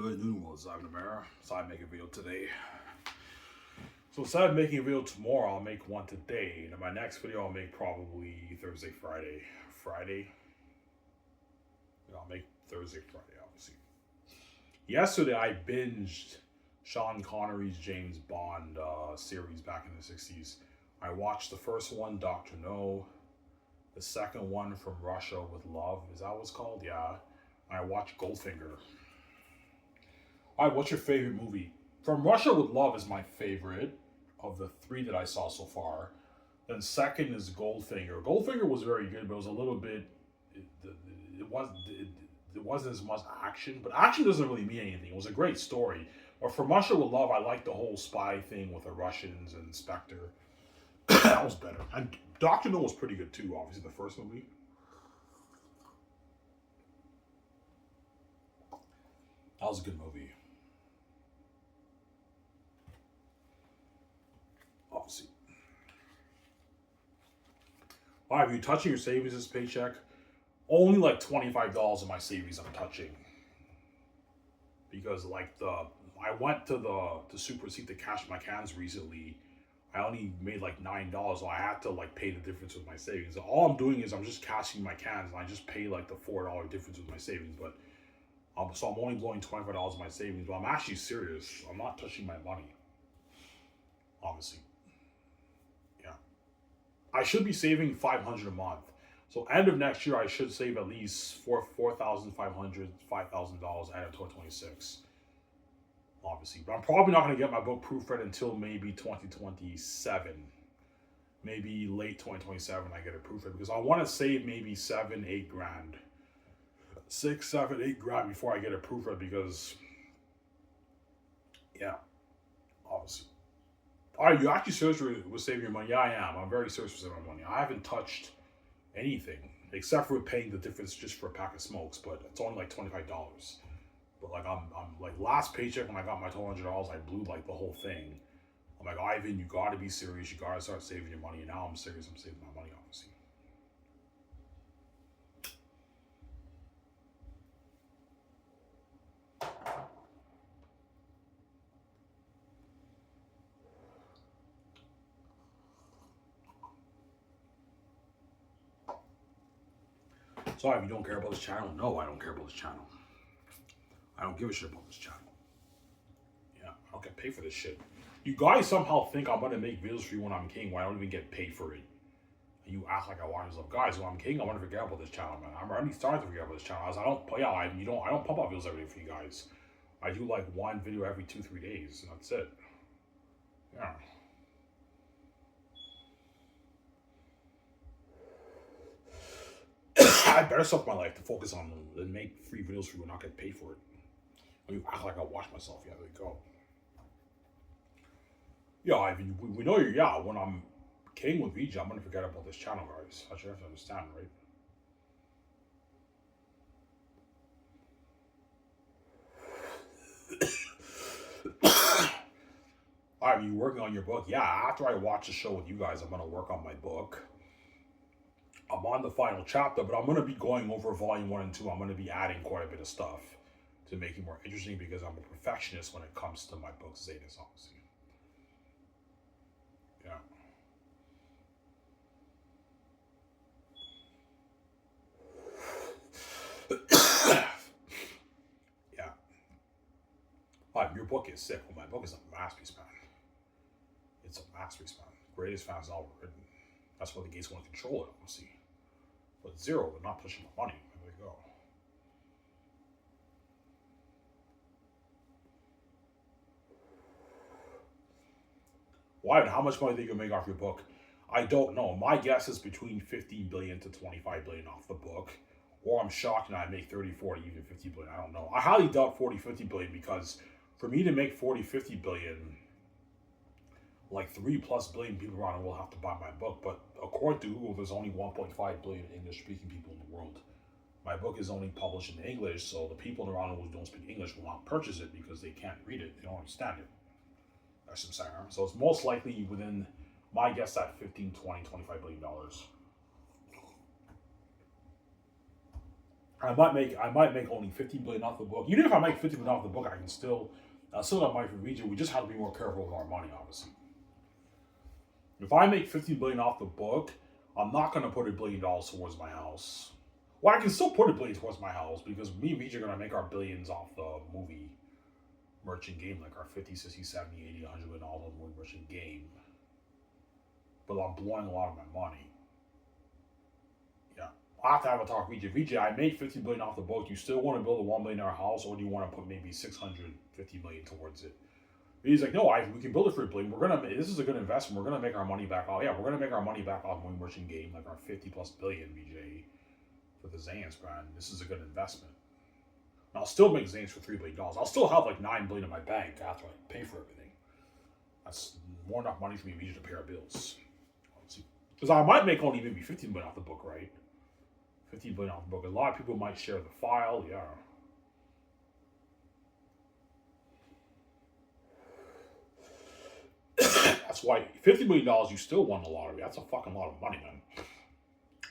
Good noodles, McNamara. So I make a video today. So instead of making a video tomorrow, I'll make one today. And in my next video, I'll make probably Thursday, Friday. Friday? Yeah, I'll make Thursday, Friday, obviously. Yesterday, I binged Sean Connery's James Bond series back in the 60s. I watched the first one, Dr. No. The second one, From Russia with Love. Is that what it's called? Yeah. I watched Goldfinger. Alright, what's your favorite movie? From Russia with Love is my favorite of the three that I saw so far. Then second is Goldfinger. Goldfinger was very good, but it was a little bit. It wasn't as much action, but action doesn't really mean anything. It was a great story. But From Russia with Love, I liked the whole spy thing with the Russians and Spectre. That was better. And Dr. No was pretty good too, obviously, the first movie. That was a good movie. Obviously. Alright, if you're touching your savings this paycheck, only like $25 of my savings I'm touching. Because I went to Superseat to cash my cans recently. I only made like $9, so I had to like pay the difference with my savings. So all I'm doing is I'm just cashing my cans, and I just pay like the $4 difference with my savings. But so I'm only blowing $25 of my savings. But I'm actually serious. I'm not touching my money. Obviously, yeah. I should be saving $500 a month. So end of next year, I should save at least $4,500, $5,000 out of 2026. Obviously, but I'm probably not going to get my book proofread until maybe 2027, maybe late 2027. I get it proofread because I want to save maybe 7, 8 grand, 6, 7, 8 grand before I get it proofread because, yeah, obviously. Are you actually serious with saving your money? Yeah, I am. I'm very serious with saving my money. I haven't touched anything except for paying the difference just for a pack of smokes, but it's only like $25. But like I'm like last paycheck when I got my $1,200, I blew like the whole thing. I'm like, Ivan, you gotta be serious. You gotta start saving your money. And now I'm serious. I'm saving my money, obviously. Sorry if you don't care about this channel. No, I don't care about this channel. I don't give a shit about this channel. Yeah, I don't get paid for this shit. You guys somehow think I'm gonna make videos for you when I'm king when I don't even get paid for it. And you act like I want yourself. Guys, when I'm king, I want to forget about this channel, man. I'm already starting to forget about this channel. I don't pump out videos every day for you guys. I do like one video every 2-3 days, and that's it. Yeah. I better stuff my life to focus on and make free videos for you and not get paid for it. When you act like I watch myself, yeah, there you go. Yeah, I mean, we know you're, yeah, when I'm king with VJ, I'm going to forget about this channel, guys. I should have to understand, right? Are you working on your book? Yeah, after I watch the show with you guys, I'm going to work on my book. I'm on the final chapter, but I'm going to be going over volume 1 and 2. I'm going to be adding quite a bit of stuff to make it more interesting because I'm a perfectionist when it comes to my book, Xanus, obviously. Yeah. Yeah. Your book is sick. Well, my book is a masterpiece, man. It's a masterpiece, man. Greatest fans ever written. That's why the gates want to control it, obviously. But zero, they're not pushing the money. There they go. Why? How much money do you make off your book? I don't know. My guess is between 15 billion to 25 billion off the book. Or I'm shocked and I make 30, 40, even 50 billion. I don't know. I highly doubt 40, 50 billion because for me to make 40, 50 billion, like 3+ billion people around the world have to buy my book. But according to Google, there's only 1.5 billion English-speaking people in the world. My book is only published in English, so the people around the world who don't speak English will not purchase it because they can't read it. They don't understand it. That's what I'm saying. So it's most likely within, my guess, at 15, 20, $25 billion. I might make only 15 billion off the book. Even if I make 15 billion off the book, I still have money for region. We just have to be more careful with our money, obviously. If I make 15 billion off the book, I'm not gonna put $1 billion towards my house. Well, I can still put $1 billion towards my house because me and VJ are gonna make our billions off the movie merchant game, like our 50, 60, 70, 80, $100 million movie merchant game. But I'm blowing a lot of my money. Yeah. I have to have a talk with VJ. VJ, I made 15 billion off the book. You still want to build a $1 million house, or do you want to put maybe 650 million towards it? He's like, no, we can build it for $1 billion. This is a good investment. We're gonna make our money back off. Yeah, we're gonna make our money back off movie merchant game, like our 50+ billion, VJ, for the Xanus brand. This is a good investment. And I'll still make Xanus for $3 billion. I'll still have like $9 billion in my bank after I pay for everything. That's more than enough money for me to pay our bills. Because I might make only maybe 15 billion off the book, right? 15 billion off the book. A lot of people might share the file, yeah. That's why $50 million you still won the lottery. That's a fucking lot of money, man.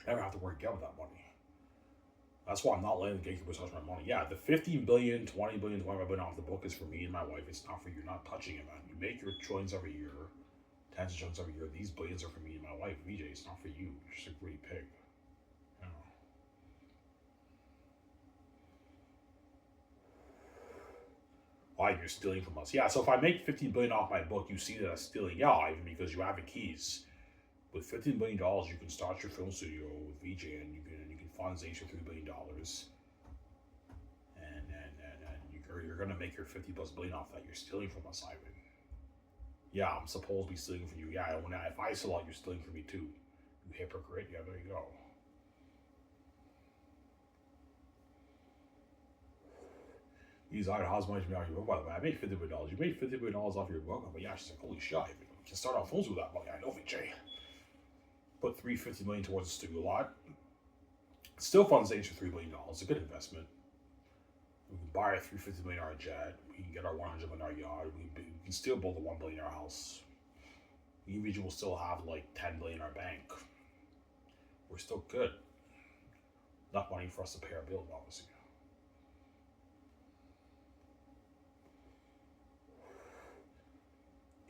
Never have to work out with that money. That's why I'm not letting the gatekeepers touch my money. Yeah, the 15 billion, 20 billion, 25 billion off the book is for me and my wife. It's not for you. You're not touching it, man. You make your trillions every year, tens of trillions every year. These billions are for me and my wife, VJ. It's not for you. You're just a greedy pig. You know. Why you're stealing from us? Yeah. So if I make 15 billion off my book, you see that as stealing. Yeah, Ivan, because you have the keys. With $15 billion, you can start your film studio with VJ, and you can fund Xanus for $3 billion, and you're gonna make your 50+ billion off that. You're stealing from us, Ivan. Yeah, I'm supposed to be stealing from you. Yeah, if I sell out, you're stealing from me too. You hypocrite. Yeah, there you go. These are how's much money you by the way. I made $50 billion. You made $50 billion off your book. But yeah, she's like, holy shit, Ivan. You can start off phones with that money. I know, VJ. Put $350 million towards the studio lot. Still funds Xanus for $3 billion. It's a good investment. We can buy a $350 million jet. We can get our $100 million yacht. We can still build a $1 billion house. The individual will still have like $10 billion in our bank. We're still good. Enough money for us to pay our bills, obviously.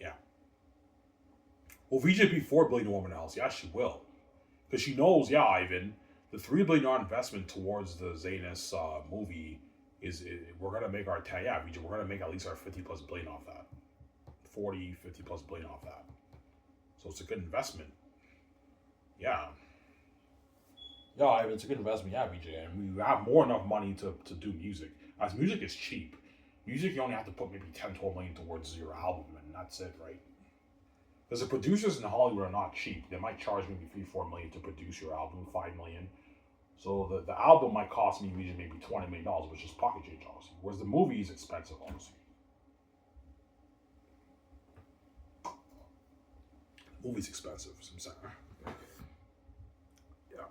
Yeah. Will VJ be $4 billion to woman house? Yeah, she will. Because she knows, yeah, Ivan, the $3 billion investment towards the Xanus movie we're gonna make our we're gonna make at least our 50+ billion off that, 50+ billion off that. So it's a good investment. Yeah. Yeah, it's a good investment. Yeah, VJ, and we have more enough money to do music. As music is cheap, music you only have to put maybe 10-12 million towards your album, and that's it, right? Because the producers in Hollywood are not cheap. They might charge maybe $3-4 million to produce your album, $5 million. So the album might cost me maybe $20 million, which is pocket change, obviously. Whereas the movie is expensive, obviously. The movie's expensive, so I'm saying. Yeah.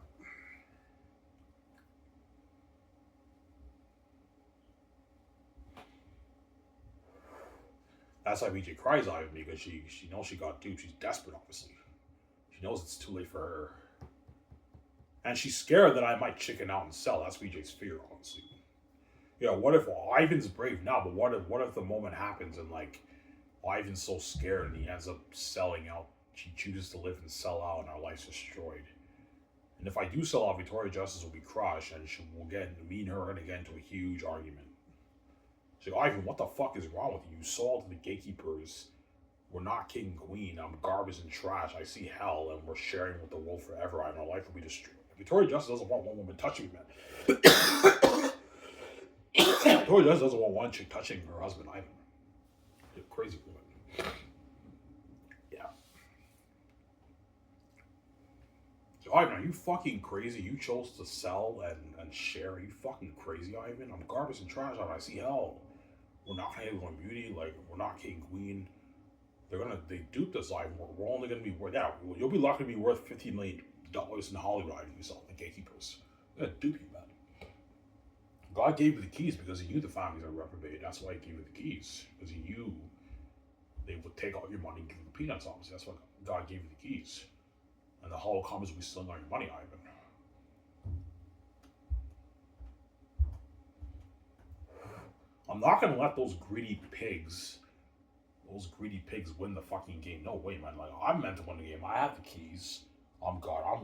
That's why VJ cries out at me, because she knows she got duped. She's desperate, obviously. She knows it's too late for her. And she's scared that I might chicken out and sell. That's VJ's fear, honestly. Yeah, what if Ivan's brave now, but what if the moment happens and like Ivan's so scared and he ends up selling out? She chooses to live and sell out and our life's destroyed. And if I do sell out, Victoria Justice will be crushed and me and her are gonna get into a huge argument. She's like, Ivan, what the fuck is wrong with you? You sold to the gatekeepers. We're not king and queen. I'm garbage and trash. I see hell and we're sharing with the world forever. Ivan, our life will be destroyed. Victoria Justice doesn't want one woman touching me, man. Victoria Justice doesn't want one chick touching her husband, Ivan. She's a crazy woman. Yeah. So, Ivan, are you fucking crazy? You chose to sell and share. Are you fucking crazy, Ivan? I'm garbage and trash, Ivan. I see hell. We're not gonna have one beauty. Like, we're not king and queen. They duped us, Ivan. We're only gonna be worth, yeah, you'll be lucky to be worth $15 million in Hollywood if you sell the gatekeepers. They're gonna dupe you, man. God gave you the keys because he knew the families are reprobate. That's why he gave you the keys. Because he knew they would take all your money and give you the peanuts, obviously. That's why God gave you the keys. And the hollow comments will be stealing all your money, Ivan. I'm not gonna let those greedy pigs win the fucking game. No way, man. Like, I'm meant to win the game. I have the keys. I'm God. I'm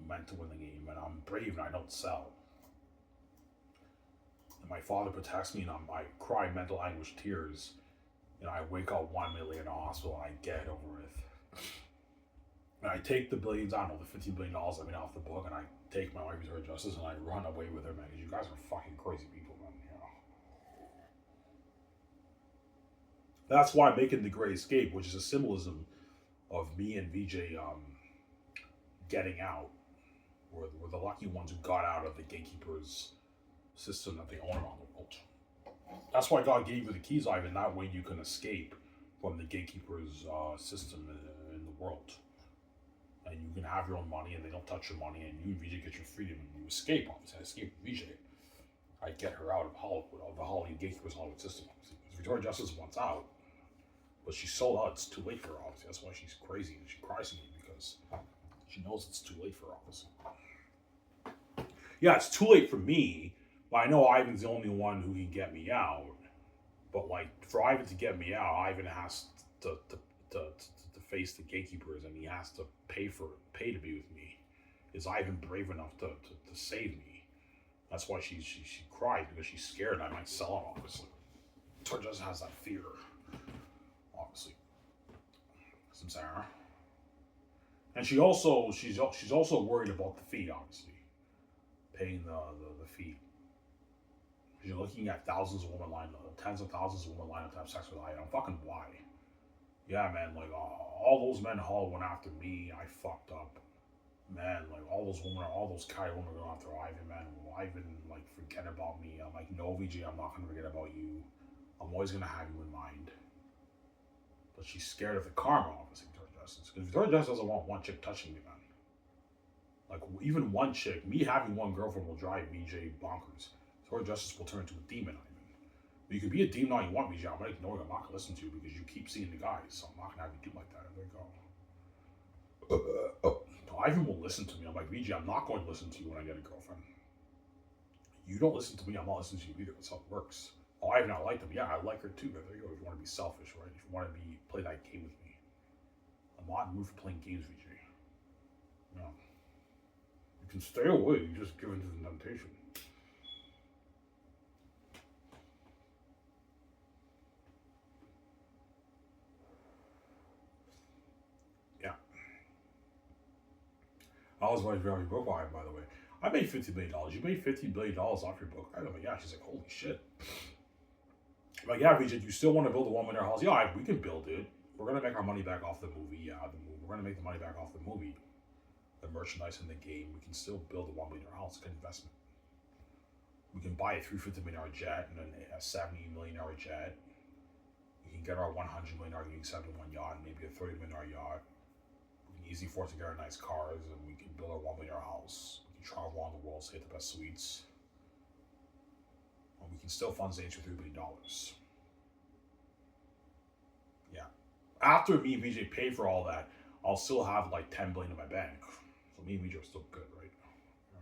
meant to win the game, and I'm brave and I don't sell. And my father protects me, and I cry mental anguish tears. And I wake up 1 minute later in the hospital, and I get it over with. And I take the billions, I don't know, the $15 billion I made off the book, and I take my wife to her justice, and I run away with her, man. Because you guys are fucking crazy people, man. You know. That's why I'm making the Great Escape, which is a symbolism of me and VJ getting out. We're the lucky ones who got out of the gatekeepers' system that they own around the world. That's why God gave you the keys, Ivan. That way you can escape from the gatekeepers' system in the world. And you can have your own money, and they don't touch your money, and you and VJ get your freedom, and you escape. Obviously, I escape with VJ. I get her out of Hollywood, of the Hollywood gatekeepers' Hollywood system. Obviously, Victoria Justice wants out, but she's sold out. It's too late for her. Obviously, that's why she's crazy, and she cries to me because she knows it's too late for her. Obviously, yeah, it's too late for me. But I know Ivan's the only one who can get me out. But like, for Ivan to get me out, Ivan has to face the gatekeepers, and he has to pay to be with me. Is Ivan brave enough to save me? That's why she cried, because she's scared I might sell it. Obviously, Victoria just has that fear. Obviously, some Sarah, and she's also worried about the fee. Obviously, paying the fee. You're looking at thousands of women lined up, tens of thousands of women lined up to have sex with Ivan. Fucking why? Yeah, man, like, all those men in Hall went after me. I fucked up. Man, like, all those Kai women are going after Ivan, man. Ivan, like, forget about me. I'm like, no, VJ, I'm not going to forget about you. I'm always going to have you in mind. But she's scared of the karma, obviously, Victoria Justice. Because Victoria Justice doesn't want one chick touching me, man. Like, even one chick, me having one girlfriend will drive VJ bonkers. Victoria Justice will turn into a demon, Ivan. But you can be a demon all you want, VJ. I'm going to ignore you. I'm not going to listen to you because you keep seeing the guys. So I'm not going to have you do like that. There you go. Ivan will listen to me. I'm like, VJ, I'm not going to listen to you when I get a girlfriend. You don't listen to me, I'm not listening to you either. That's how it works. Oh, Ivan, I like them. Yeah, I like her too. But there you go. If you want to be selfish, right? If you want to play that game with me. I'm not in the mood for playing games, VJ. No. You can stay away. You just give in to the temptation. I was writing your book on, by the way. I made $50 million. You made $50 billion off your book. I'm like, yeah. She's like, holy shit. I'm like, yeah, VJ, you still want to build a $1 million house? Yeah, we can build it. We're going to make our money back off the movie. Yeah, the movie. We're going to make the money back off the movie. The merchandise in the game. We can still build a $1 million house. It's a good investment. We can buy a $350 million jet and then a $70 million jet. We can get our $100 million Unique 71 yacht and maybe a $30 million yacht. Easy for us to get our nice cars, and we can build our $1 million house. We can travel around the world, stay at the best suites. And we can still fund Xanus for $3 billion. Yeah. After me and VJ pay for all that, I'll still have like $10 billion in my bank. So me and VJ are still good, right? Yeah.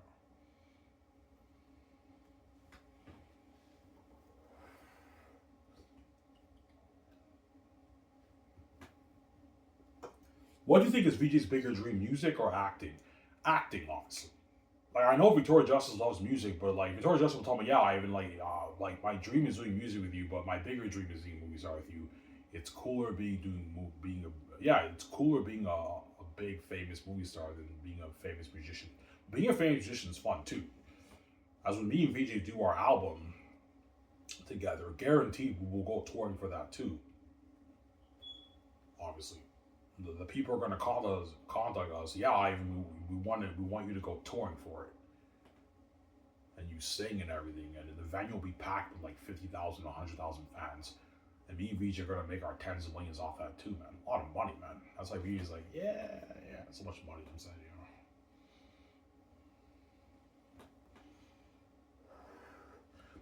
What do you think is VJ's bigger dream, music or acting? Acting, obviously. Like, I know Victoria Justice loves music, but like Victoria Justice will tell me, yeah, I even like my dream is doing music with you, but my bigger dream is doing movie star with you. It's cooler it's cooler being a big famous movie star than being a famous musician. Being a famous musician is fun too. As when me and VJ do our album together, guaranteed we will go touring for that too. Obviously. The people are going to contact us. Yeah, we want you to go touring for it, and you sing and everything, and the venue will be packed with like 50,000, 100,000 fans, and me and VJ are going to make our tens of millions off that too, man. A lot of money, man. That's like VJ's like, yeah, so much money. I'm saying, you know.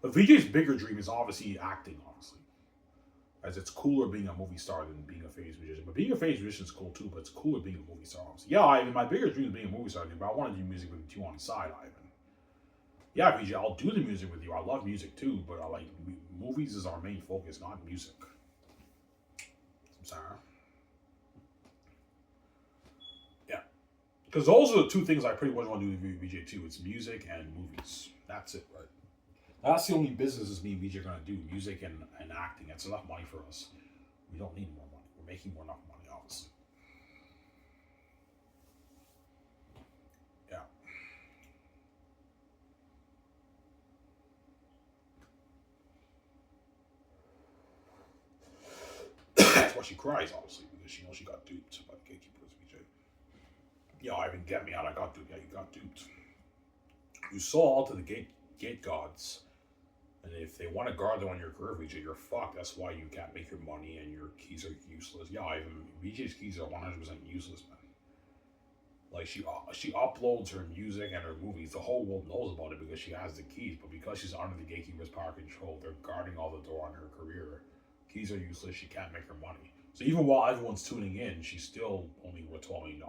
But VJ's bigger dream is obviously acting, obviously. As it's cooler being a movie star than being a famous musician. But being a famous musician is cool too, but it's cooler being a movie star, obviously. Yeah, Ivan, my bigger dream is being a movie star, but I want to do music with you on the side, Ivan. Yeah, VJ, I'll do the music with you. I love music too, but I like movies is our main focus, not music. I'm sorry. Yeah, because those are the two things I pretty much want to do with VJ too. It's music and movies. That's it, right? That's the only businesses me and VJ are gonna do: music and acting. That's enough money for us. We don't need more money. We're making more enough money, obviously. Yeah, that's why she cries, obviously, because she knows she got duped by the gatekeepers, VJ. Yeah, Ivan, get me out. I got duped. Yeah, you got duped. You sold all to the gate gods. And if they want to guard them on your career, VJ, you're fucked. That's why you can't make your money and your keys are useless. Yeah, even VJ's keys are 100% useless, man. Like she uploads her music and her movies. The whole world knows about it because she has the keys. But because she's under the gatekeeper's power control, they're guarding all the door on her career. Keys are useless. She can't make her money. So even while everyone's tuning in, she's still only worth $12 million.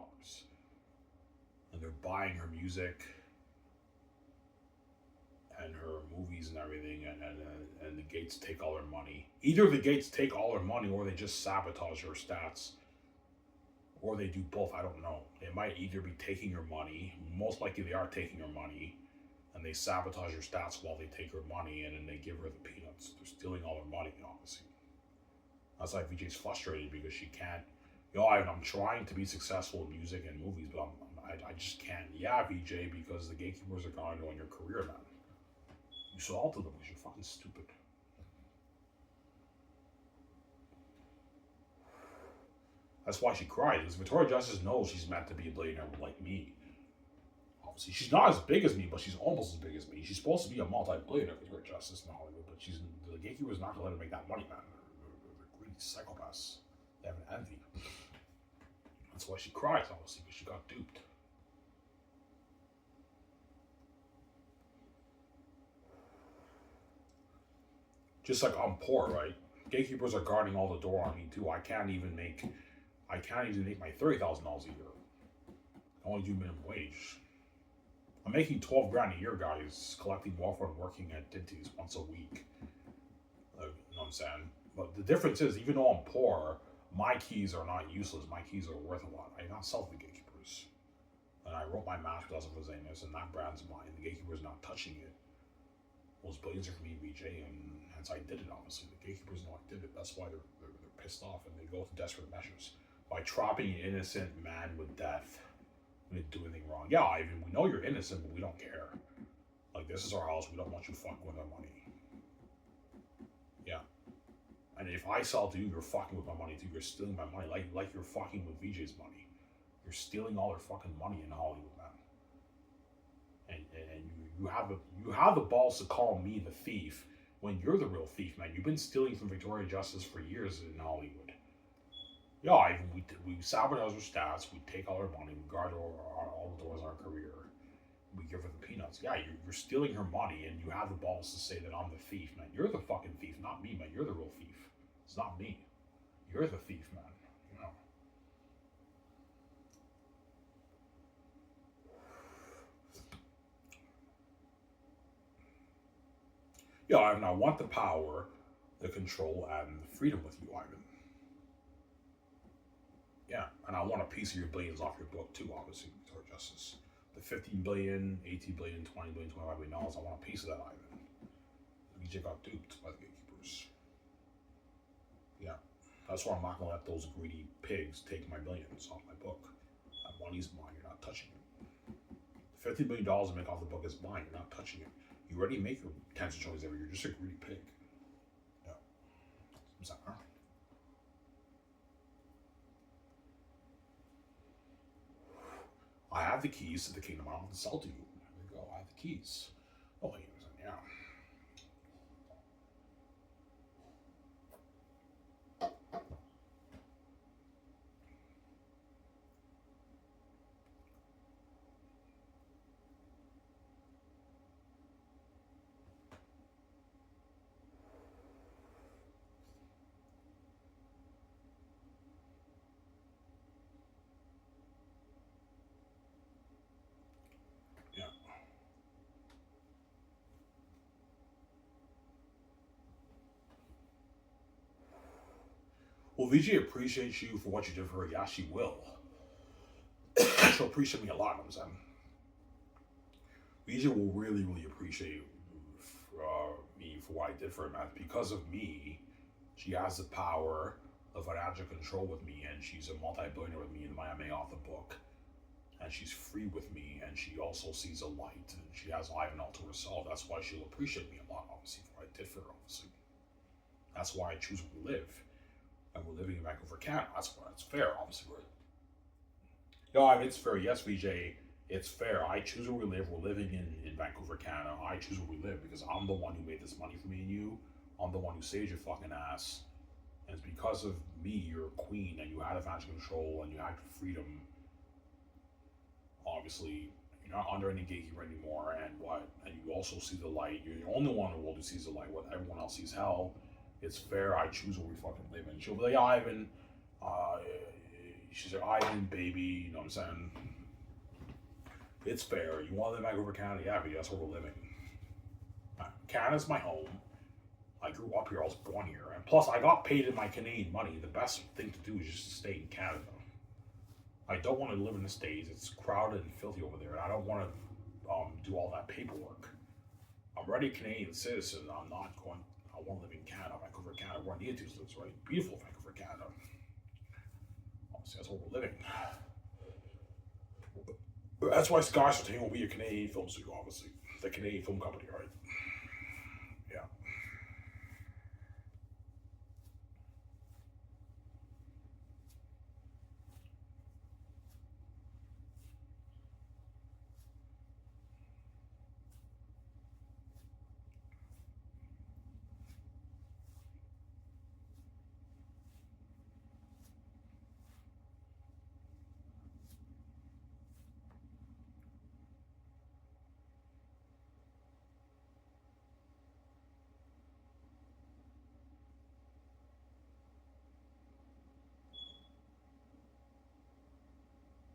And they're buying her music and her movies and everything, and the gates take all her money. Either the gates take all her money, or they just sabotage her stats, or they do both. I don't know. They might either be taking her money. Most likely, they are taking her money, and they sabotage her stats while they take her money, and then they give her the peanuts. They're stealing all her money, obviously. That's why VJ's frustrated because she can't. I'm trying to be successful in music and movies, but I just can't. Yeah, VJ, because the gatekeepers are going to on your career, man. You should alter them because you're fucking stupid. That's why she cried. Because Victoria Justice knows she's meant to be a billionaire like me. Obviously, she's not as big as me, but she's almost as big as me. She's supposed to be a multi-billionaire, Victoria Justice in Hollywood, but the gatekeeper's not going to let her make that money, man. They're greedy psychopaths. They have an envy. That's why she cries, obviously, because she got duped. Just like I'm poor, right? Gatekeepers are guarding all the door on me too. I can't even make my $30,000 a year. I only do minimum wage. I'm making 12 grand a year, guys, collecting welfare and working at Dinty's once a week. You know what I'm saying? But the difference is, even though I'm poor, my keys are not useless. My keys are worth a lot. I not sell to the gatekeepers. And I wrote my master class for Xanus, and that brand's mine. The gatekeeper's not touching it. Those billions are for me, VJ, and hence I did it, obviously. The gatekeepers know I did it. That's why they're pissed off, and they go to desperate measures. By trapping an innocent man with death, we didn't do anything wrong. Yeah, Ivan, we know you're innocent, but we don't care. Like, this is our house. We don't want you fucking with our money. Yeah. And if I sell to you, you're fucking with my money too. You're stealing my money, like you're fucking with VJ's money. You're stealing all their fucking money in Hollywood, man. And you have the balls to call me the thief when you're the real thief, man. You've been stealing from Victoria Justice for years in Hollywood. Yeah, Ivan, we sabotage our stats, we take all her money, we guard all the doors on our career, we give her the peanuts. Yeah, you're stealing her money, and you have the balls to say that I'm the thief, man. You're the fucking thief, not me, man. You're the real thief. It's not me. You're the thief, man. You know. Yeah, Ivan, I want the power, the control, and the freedom with you, Ivan. Yeah, and I want a piece of your billions off your book too, obviously, Victoria Justice. The 15 billion, 18 billion, 20 billion, $25 billion, I want a piece of that, Ivan. VJ got duped by the gatekeepers. Yeah, that's why I'm not gonna let those greedy pigs take my billions off my book. That money's mine, you're not touching it. The $15 billion I make off the book is mine, you're not touching it. You already make your tens of choices every year, you're just a greedy pig. Yeah. I'm sorry. I have the keys to the kingdom. I don't have to sell to you. There you go. I have the keys. Oh, yeah. Yeah. Will VJ appreciate you for what you did for her? Yeah, she will. She'll appreciate me a lot, I'm saying. VJ will really, really appreciate me for what I did for her, man. Because of me, she has the power of financial control with me, and she's a multi-billionaire with me in my MA author book. And she's free with me, and she also sees a light, and she has Ivanel to herself. That's why she'll appreciate me a lot, obviously, for what I did for her, obviously. That's why I choose where we live. And we're living in Vancouver, Canada. That's why it's fair, obviously. No, I mean, it's fair. Yes, VJ, it's fair. I choose where we live. We're living in Vancouver, Canada. I choose where we live because I'm the one who made this money for me and you. I'm the one who saved your fucking ass. And it's because of me, you're a queen, and you had financial control, and you had freedom. Obviously, you're not under any gatekeeper anymore, and you also see the light. You're the only one in the world who sees the light. What everyone else sees hell. It's fair. I choose where we fucking live, and she'll be like, Ivan. She's like, Ivan, baby. You know what I'm saying? It's fair. You want to live back over Canada? Yeah, but that's where we're living. Canada's my home. I grew up here. I was born here, and plus, I got paid in my Canadian money. The best thing to do is just stay in Canada. I don't want to live in the States. It's crowded and filthy over there. And I don't want to do all that paperwork. I'm already a Canadian citizen. I'm not going. I want to live in Canada, Vancouver, Canada, where I need to live. Right, beautiful Vancouver, Canada. Obviously, that's where we're living. That's why Sky Entertainment will be a Canadian film studio. Obviously, the Canadian film company, right? Yeah.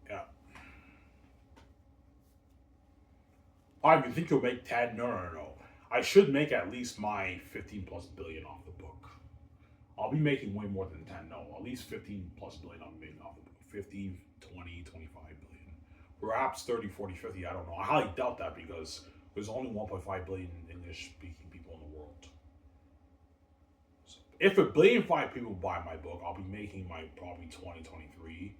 Yeah. You think you'll make 10? No. I should make at least my 15 plus billion off the book. I'll be making way more than 10. No, at least 15 plus billion I'm making off the book. 15, 20, 25 billion. Perhaps 30, 40, 50. I don't know. I highly doubt that because there's only 1.5 billion English speaking people in the world. So if 1.5 billion people buy my book, I'll be making my probably 2023.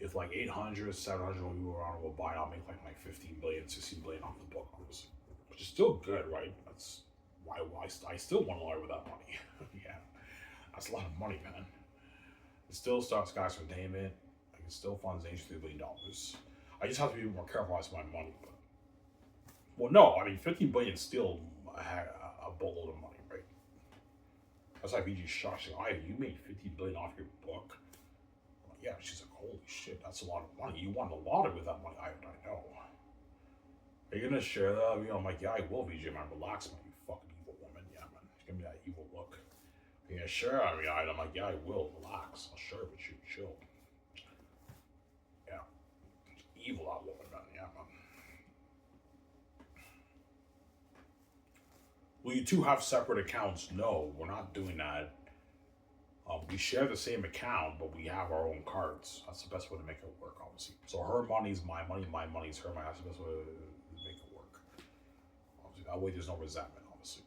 If like 800, 700 people around will buy it, I'll make like my 15 billion, 16 billion off the book, obviously. Which is still good, right? That's why I still want to learn with that money. Yeah, that's a lot of money, man. It still starts Skiv Entertainment. I can still fund $83 billion. I just have to be more careful with my money. But well, no, I mean 15 billion is still a boatload of money, right? That's why VG shocked. She's like, you made 15 billion off your book. Yeah, she's like, holy shit, that's a lot of money. You won the lottery with that money. I know. Are you gonna share that? You know, I'm like, yeah, I will, VJ, man. Relax, man, you fucking evil woman. Yeah, man. Give me that evil look. Yeah, sure. I mean, I'm like, yeah, I will. Relax. I'll share it with you. Chill. Yeah. Evil, that woman, man. Yeah, man. Will you two have separate accounts? No, we're not doing that. We share the same account, but we have our own cards. That's the best way to make it work, obviously. So her money's my money's her money. That's the best way to make it work. Obviously, that way there's no resentment, obviously.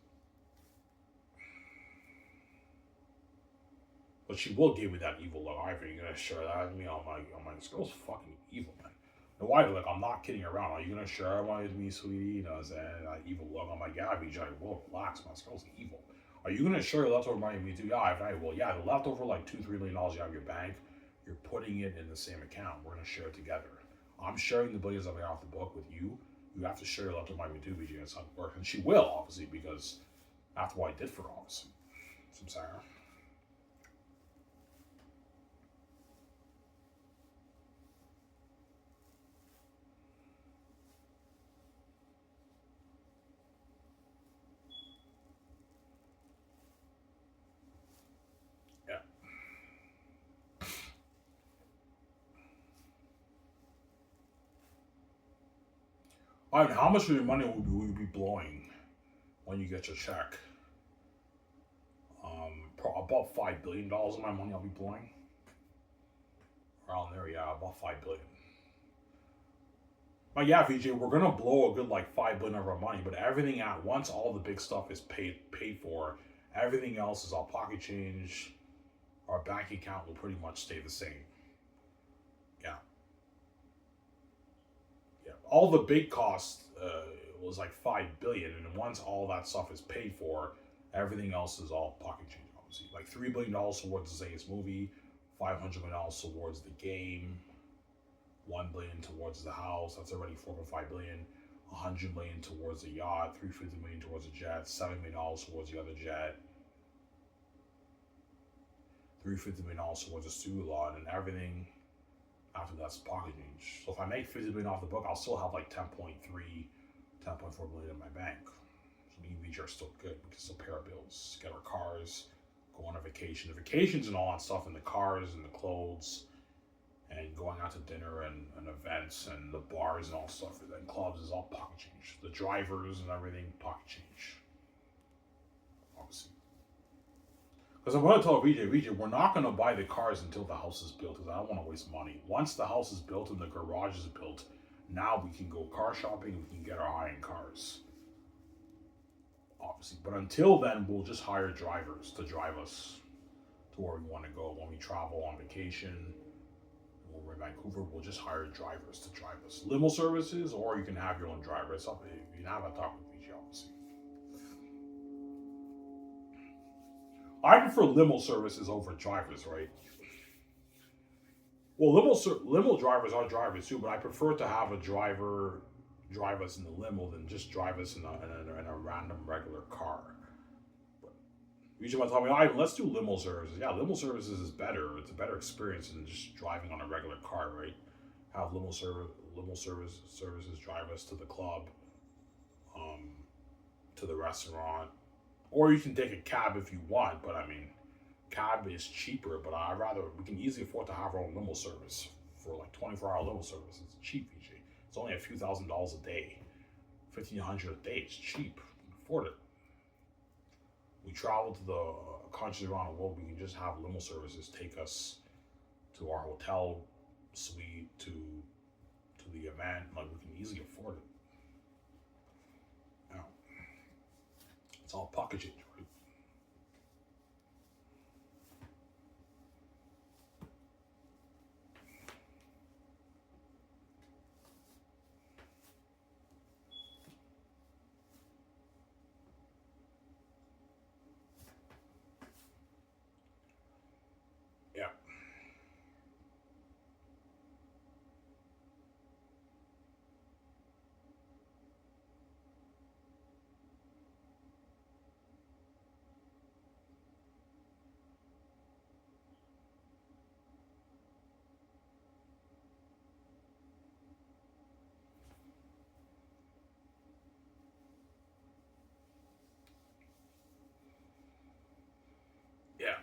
But she will give me that evil look. Ivan, you gonna share that with me? I'm like, this girl's fucking evil, man. No, why? Like, I'm not kidding around. Are you gonna share one with me, sweetie? You know, that evil look. I'm like, yeah, BJ, will relax, man. This girl's evil. Are you gonna share your leftover money with me too? Yeah, I will. Yeah, the leftover like $2-3 million you have in your bank, you're putting it in the same account. We're gonna share it together. I'm sharing the billions that I off the book with you. You have to share your leftover money with me too, BJ. It's not work, and she will obviously because after what I did for her, obviously. Some Sarah. Yeah. I mean, how much of your money will you be blowing when you get your check? About $5 billion of my money I'll be blowing. Around there, yeah, about $5 billion. But yeah, VJ, we're gonna blow a good like $5 billion of our money, but everything at once, all the big stuff is paid for. Everything else is all pocket change. Our bank account will pretty much stay the same. Yeah, yeah. All the big costs was like $5 billion, and once all that stuff is paid for, everything else is all pocket change. Obviously, like $3 billion towards the Xanus movie, $500 million towards the game, $1 billion towards the house. That's already $4.5 billion. $100 million towards the yacht, $350 million towards the jet, $7 million towards the other jet, $350 million towards the student loan, and everything after that's pocket change. So if I make $50 million off the book, I'll still have like 10.4 million in my bank. So me and VJ are still good. We can still pay our bills, get our cars, go on a vacation. The vacations and all that stuff, and the cars and the clothes, and going out to dinner and events and the bars and all stuff, and then clubs is all pocket change. The drivers and everything, pocket change. Obviously. Because I'm going to tell VJ, we're not going to buy the cars until the house is built, because I don't want to waste money. Once the house is built and the garage is built, now we can go car shopping and we can get our high-end cars. Obviously. But until then, we'll just hire drivers to drive us to where we want to go. When we travel on vacation, when we're in Vancouver, we'll just hire drivers to drive us. Limo services, or you can have your own driver. It's up to you. You can have a talk with VJ, obviously. I prefer limo services over drivers, right? Well, limo drivers are drivers too, but I prefer to have a driver drive us in the limo than just drive us in a random regular car. But usually, when I tell me, Ivan, let's do limo services. Yeah, limo services is better. It's a better experience than just driving on a regular car, right? Have services drive us to the club, to the restaurant, or you can take a cab if you want. But I mean, cab is cheaper. But we can easily afford to have our own limo service for like 24-hour limo service. It's cheap, VJ. It's only a few $1,000s a day, $1,500 a day. It's cheap. You can afford it. We travel to the countries around the world. We can just have limo services take us to our hotel suite, to the event. Like, we can easily afford it. Now, it's all pocket change, right? Yeah. Yeah.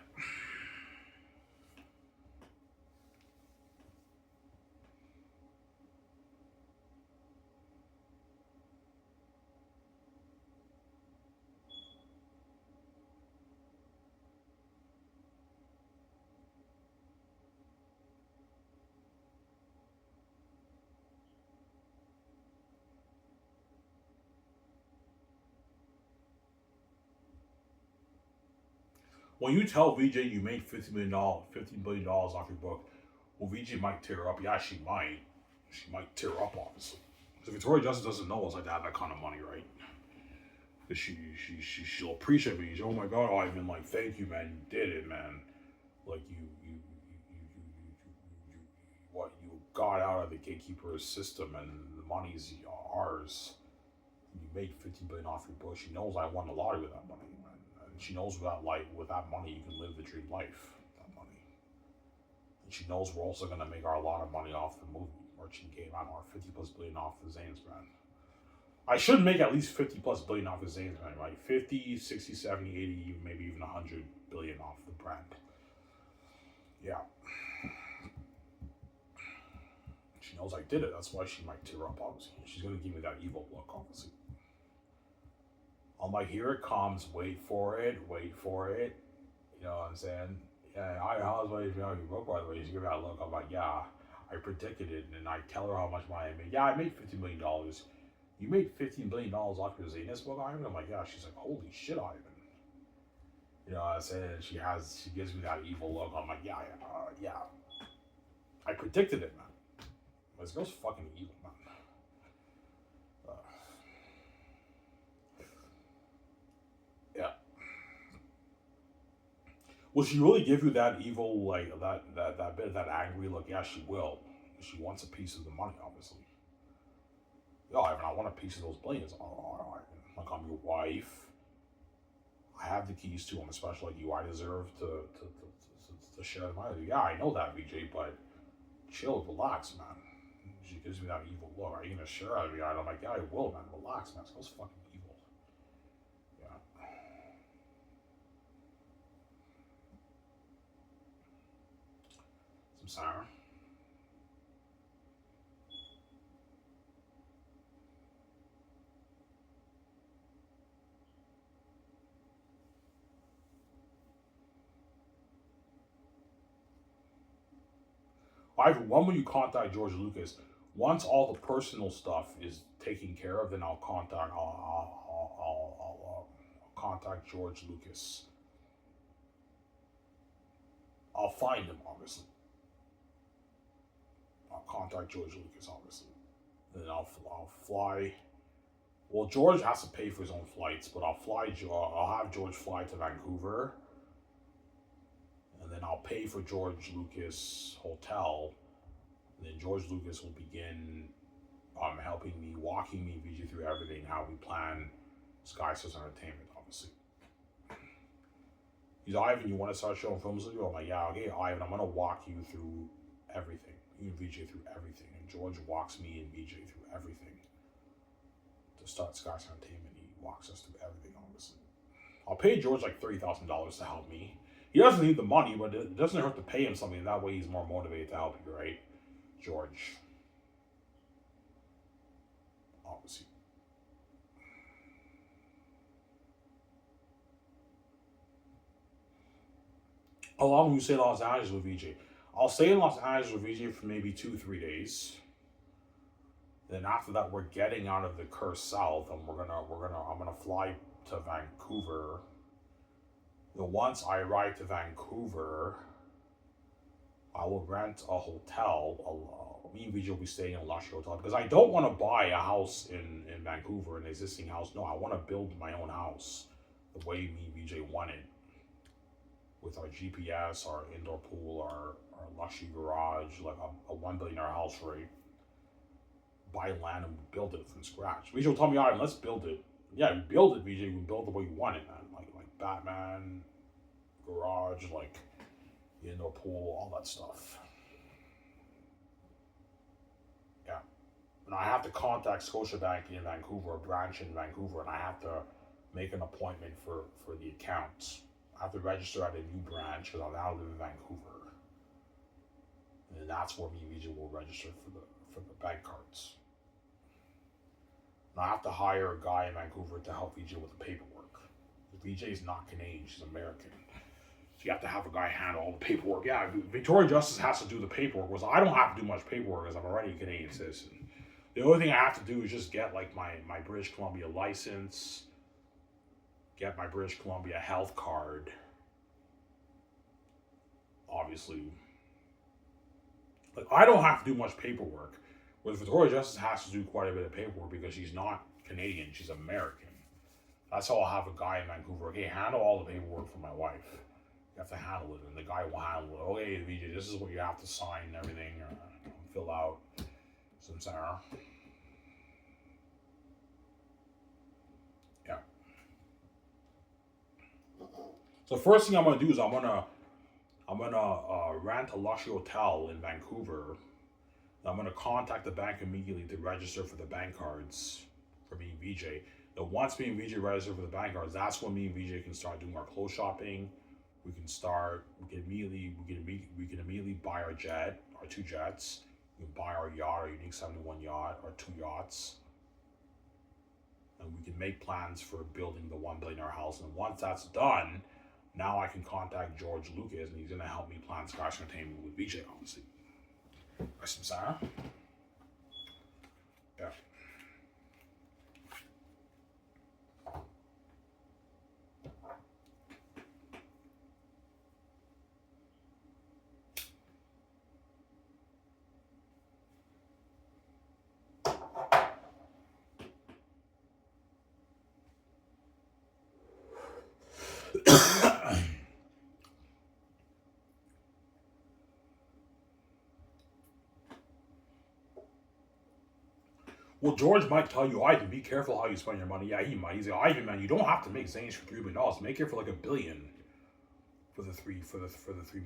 When you tell VJ you made $15 billion off your book, well, VJ might tear up. Yeah, she might. She might tear up, obviously. Because Victoria Justice doesn't know it's like to have that kind of money, right? Because she'll appreciate me. Oh my God, Ivan, like, thank you, man. You did it, man. Like, you got out of the gatekeeper system, and the money's ours. You made $15 billion off your book. She knows I won the lottery with that money, man. And she knows with that money, you can live the dream life. That money. And she knows we're also gonna make a lot of money off the movie. Merchant game, I don't know, 50+ billion off the Xanus brand. I should make at least 50+ billion off the Xanus brand, right? 50, 60, 70, 80, maybe even 100 billion off the brand. Yeah. She knows I did it. That's why she might tear up, obviously. She's gonna give me that evil look, obviously. I'm like, here it comes. Wait for it. Wait for it. You know what I'm saying? Yeah, I was waiting for you broke by the way. She gave me that look. I'm like, yeah, I predicted it, and I tell her how much money I made. Yeah, I made $50 million. You made $15 billion off your Xanus book, Ivan? I'm like, yeah. She's like, holy shit, Ivan. You know what I'm saying? She gives me that evil look. I'm like, yeah, yeah. I predicted it, man. This girl's fucking evil, man. Uh, yeah. Will she really give you that evil, like that bit of that angry look? Yeah, she will. She wants a piece of the money, obviously. Yo, Ivan, I want a piece of those billions. Oh, Ivan, like I'm your wife. I have the keys to them, especially like you. I deserve to share the money. Yeah, I know that, VJ, but chill, relax, man. She gives me that evil look. Are you gonna share it with me? I'm like, yeah, I will, man. Relax, man. This girl's fucking evil. Yeah. Some sour. Ivan, when will you contact George Lucas? Once all the personal stuff is taken care of, then I'll contact George Lucas. I'll find him, obviously. I'll contact George Lucas, obviously. And then I'll fly. Well, George has to pay for his own flights, but I'll have George fly to Vancouver, and then I'll pay for George Lucas hotel. And then George Lucas will begin helping me, walking me, VG through everything, how we plan Sky Source Entertainment, obviously. He's Ivan, you want to start showing films with you? I'm like, yeah, okay, Ivan, I'm gonna walk you through everything. You and VJ through everything. And George walks me and VJ through everything. To start Sky Source Entertainment, he walks us through everything, obviously. I'll pay George like $30,000 to help me. He doesn't need the money, but it doesn't hurt to pay him something. That way he's more motivated to help you, right? George. Obviously. How long will you stay in Los Angeles with VJ? I'll stay in Los Angeles with VJ for maybe 2-3 days. Then after that, we're getting out of the cursed south, and I'm gonna fly to Vancouver. Then once I arrive to Vancouver, I will rent a hotel. Me and VJ will be staying in a luxury hotel because I don't want to buy a house in Vancouver, an existing house. No, I want to build my own house the way me and VJ wanted, with our GPS, our indoor pool, our luxury garage, like a $1 billion house, right? Buy land and build it from scratch. VJ will tell me, all right, let's build it. Yeah, we build it, VJ. We build the way you want it, man. Like Batman, garage, like indoor pool, all that stuff. Yeah. And I have to contact Scotiabank in Vancouver, a branch in Vancouver, and I have to make an appointment for the accounts. I have to register at a new branch because I now live in Vancouver. And that's where me and VJ will register for the bank cards. And I have to hire a guy in Vancouver to help VJ with the paperwork. VJ is not Canadian, she's American. So you have to have a guy handle all the paperwork. Yeah, Victoria Justice has to do the paperwork, whereas I don't have to do much paperwork because I'm already a Canadian citizen. The only thing I have to do is just get like my British Columbia license, get my British Columbia health card, obviously. Like, I don't have to do much paperwork, whereas Victoria Justice has to do quite a bit of paperwork because she's not Canadian, she's American. That's how I'll have a guy in Vancouver. Okay, handle all the paperwork for my wife. You have to handle it, and the guy will handle it. Okay, VJ, this is what you have to sign and everything, or fill out. Some Sarah. Yeah. So the first thing I'm gonna do is I'm gonna rent a luxury hotel in Vancouver. I'm gonna contact the bank immediately to register for the bank cards for me and VJ. Now, once me and VJ register for the bank cards, that's when me and VJ can start doing our clothes shopping. We can immediately buy our jet, our 2 jets. We can buy our yacht, our Unique 71 yacht, our 2 yachts. And we can make plans for building the $1 billion house. And once that's done, Now I can contact George Lucas, and he's gonna help me plan Sky's Entertainment with VJ, obviously. Right, Sarah? Yeah. Well, George might tell you, Ivan, be careful how you spend your money. Yeah, he might. He's like, Ivan, man, you don't have to make Xanus for $3 billion. Make it for like $1 billion for the three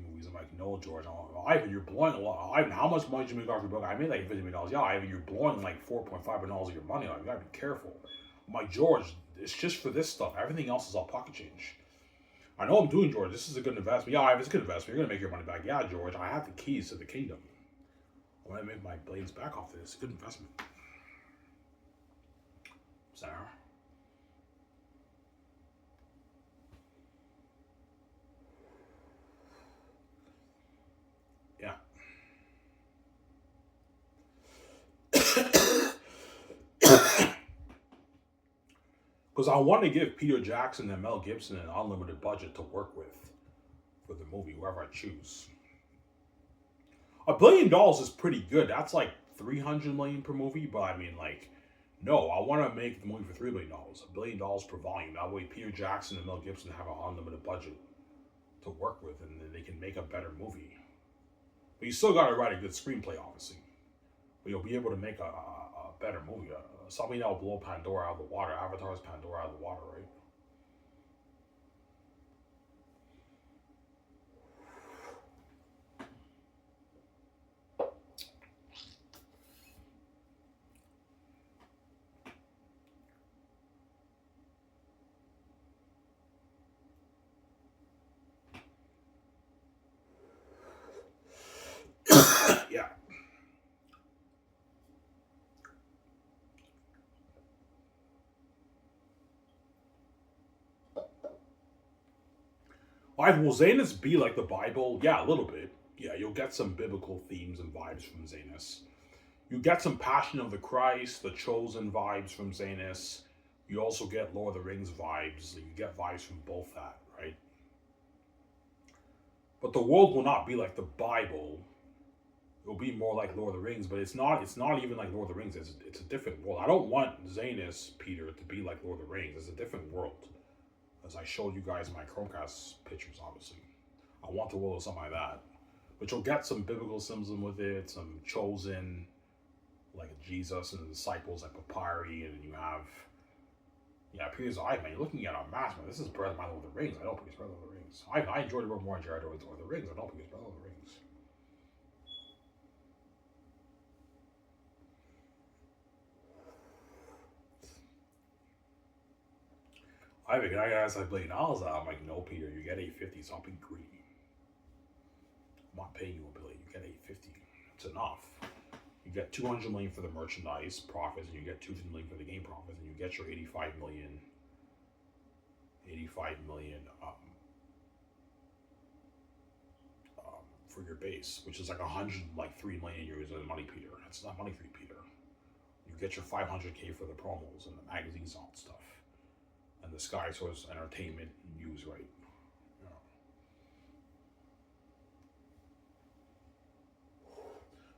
movies. I'm like, no, George, Ivan, you're blowing a lot. Ivan, how much money did you make off your book? I made like $50 million. Yeah, Ivan, you're blowing like $4.5 million of your money. Like, you gotta be careful. I'm like, George, it's just for this stuff. Everything else is all pocket change. I know I'm doing, George. This is a good investment. Yeah, Ivan, it's a good investment. You're gonna make your money back. Yeah, George, I have the keys to the kingdom. I'm gonna make my blades back off this. It's a good investment. Sarah. Yeah. Because I want to give Peter Jackson and Mel Gibson an unlimited budget to work with for the movie, whoever I choose. $1 billion is pretty good. That's like $300 million per movie, but I mean, like, no, I want to make the movie for $3 billion. $1 billion per volume. That way, Peter Jackson and Mel Gibson have an unlimited budget to work with, and then they can make a better movie. But you still got to write a good screenplay, obviously. But you'll be able to make a better movie. Something that will blow Pandora out of the water. Avatar's Pandora out of the water, right? Yeah. Will Xanus be like the Bible? Yeah, a little bit. Yeah, you'll get some biblical themes and vibes from Xanus. You get some Passion of the Christ, the Chosen vibes from Xanus. You also get Lord of the Rings vibes. You get vibes from both that, right? But the world will not be like the Bible. It'll be more like Lord of the Rings, but it's not. It's not even like Lord of the Rings. It's a different world. I don't want Xanus, Peter, to be like Lord of the Rings. It's a different world. As I showed you guys in my Chromecast pictures, obviously. I want the world of something like that. But you'll get some biblical symbolism with it, some chosen, like Jesus and the disciples, like papyri, and you have, Peter's eye, man. You're looking at a mask, man. This is Breath of my Lord of the Rings. I don't think it's Breath of the Rings. I enjoyed it more than Jared with Lord of the Rings. I don't think it's Breath of the Rings. I think I asked like $1 billion out. I'm like, no, Peter, you get $850, so I'll be greedy. I'm not paying you $1 billion. You get $850. It's enough. You get $200 million for the merchandise profits, and you get $250 million for the game profits, and you get your $85 million. For your base, which is like 3 million euros of money, Peter. That's not money for you, Peter. You get your 500K for the promos and the magazines and all that stuff, and the Sky Source Entertainment news, right?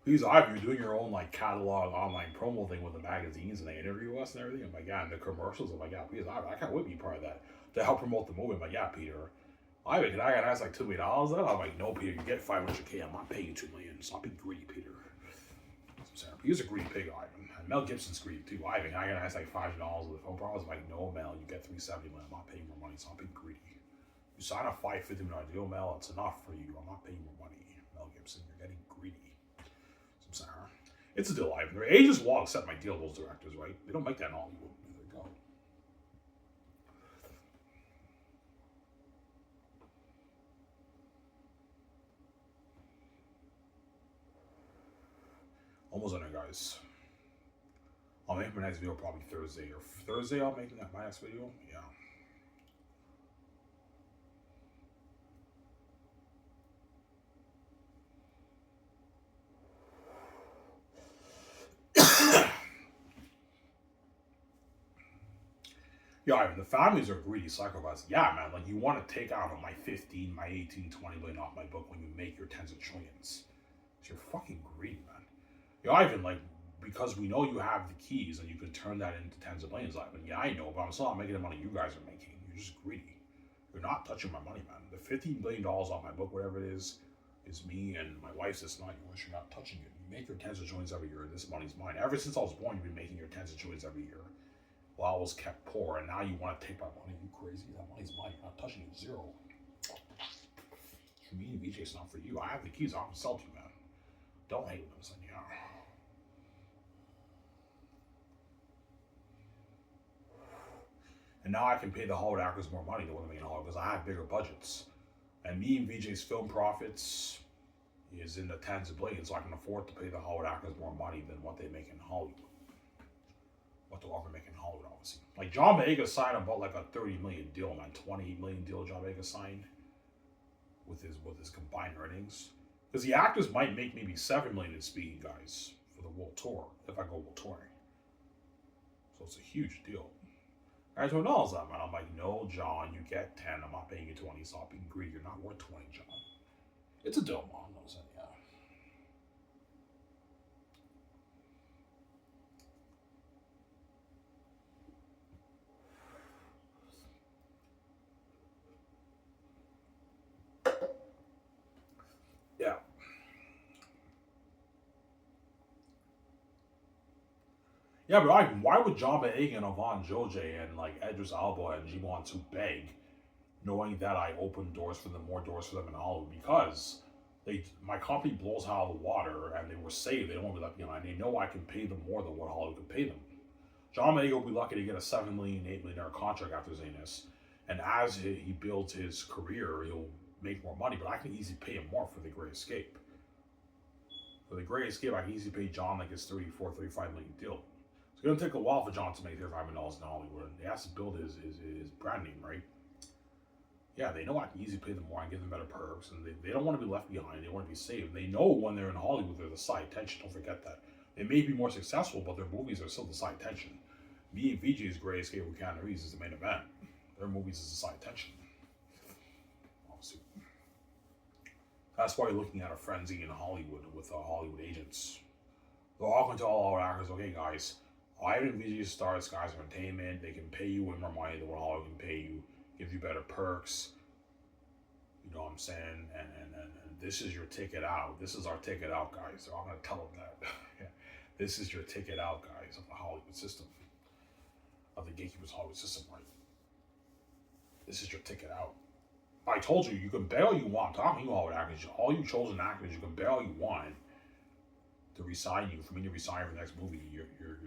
Please, you're doing your own like catalog online promo thing with the magazines, and they interview us and everything. I'm like, yeah, and the commercials. I'm like, yeah, please, I can't wait to be part of that to help promote the movie. I'm like, yeah, Peter. I got asked like $2 million. I'm like, no, Peter, you get 500K. I'm not paying you $2 million. Stop being greedy, Peter. He's a greedy pig, Ivan. And Mel Gibson's greedy too. I got asked like $5 with the phone call. I was like, no, Mel, you get $370 million. I'm not paying more money. Stop being greedy. You sign a $550 million deal, Mel. It's enough for you. I'm not paying more money, Mel Gibson. You're getting greedy. It's a deal, Ivan. Their agents will accept my deal, those directors, right? They don't make that in Hollywood. There they go. Almost done, guys. I'll make my next video probably Thursday. I'll make my next video. Yeah. Yeah, I mean, the families are greedy psychopaths. Yeah, man, like you want to take out on my 15, my 18, 20 million off my book when you make your tens of trillions. So you're fucking greedy, man. Yo, Ivan, like, because we know you have the keys and you can turn that into tens of millions, Ivan. Yeah, I know, but I'm still not making the money you guys are making. You're just greedy. You're not touching my money, man. The $15 billion off my book, whatever it is me and my wife's. It's not yours. You're not touching it. You make your tens of trillions every year. This money's mine. Ever since I was born, you've been making your tens of trillions every year. While I was kept poor, and now you want to take my money. You crazy? That money's mine. You're not touching it. Zero. For me and VJ, it's not for you. I have the keys. I'll sell to you, man. Don't hate them. Son. Yeah. And now I can pay the Hollywood actors more money than what they make in Hollywood because I have bigger budgets. And me and VJ's film profits is in the tens of billions, so I can afford to pay the Hollywood actors more money than what they make in Hollywood. What they'll ever make in Hollywood, obviously. Like John Boyega signed about like a 30 million deal, man. 28 million deal John Boyega signed with his combined earnings. Because the actors might make maybe 7 million in speaking, guys, for the world tour, if I go world touring. So it's a huge deal. Guys, who knows that, man? I'm like, no, John, you get 10. I'm not paying you 20. Stop being greedy. You're not worth 20, John. It's a deal, man. No sense, yeah. Yeah. Yeah, but why would John Boyega and Avant Joje and like Idris Elba and Jimon to beg, knowing that I opened doors for them, more doors for them in Hollywood? Because my company blows out of the water and they were saved. They don't want to be left behind. They know I can pay them more than what Hollywood could pay them. John Boyega will be lucky to get a $7 million, $8 million contract after Xanus. And as he builds his career, he'll make more money, but I can easily pay him more for The Great Escape. For The Great Escape, I can easily pay John like his 34, 35 million deal. It's going to take a while for John to make $35 million in Hollywood. He has to build his brand name, right? Yeah, they know I can easily pay them more and give them better perks, and they don't want to be left behind. They want to be saved. They know when they're in Hollywood, they're the side attention. Don't forget that. They may be more successful, but their movies are still the side attention. Me and VJ's Great Escape with Keanu Reeves is the main event. Their movies is the side attention. Obviously. That's why you're looking at a frenzy in Hollywood with Hollywood agents. They're all going to tell all our actors, okay, guys, Ivan VG stars Skies Entertainment. They can pay you way more money than what Hollywood can pay you, give you better perks. You know what I'm saying? And this is your ticket out. This is our ticket out, guys. They're all going to tell them that. Yeah. This is your ticket out, guys, of the Hollywood system. Of the gatekeepers Hollywood system, right? This is your ticket out. I told you, you can bet all you want. Talking to you, Hollywood actors, all you chosen actors, you can bet all you want to resign you, for me to resign for the next movie. You're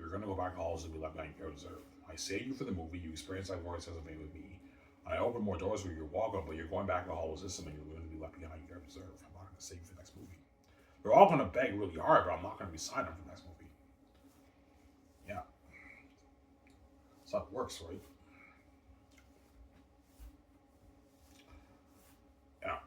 going to go back to Hollywood and be left behind. You deserve. I saved you for the movie. You experienced that work as a made with me. I open more doors for you. You're welcome, but you're going back to the Hollywood system and you're going to be left behind. You deserve. I'm not going to save you for the next movie. They're all going to beg really hard, but I'm not going to resign them for the next movie. Yeah. So it works, right? Yeah.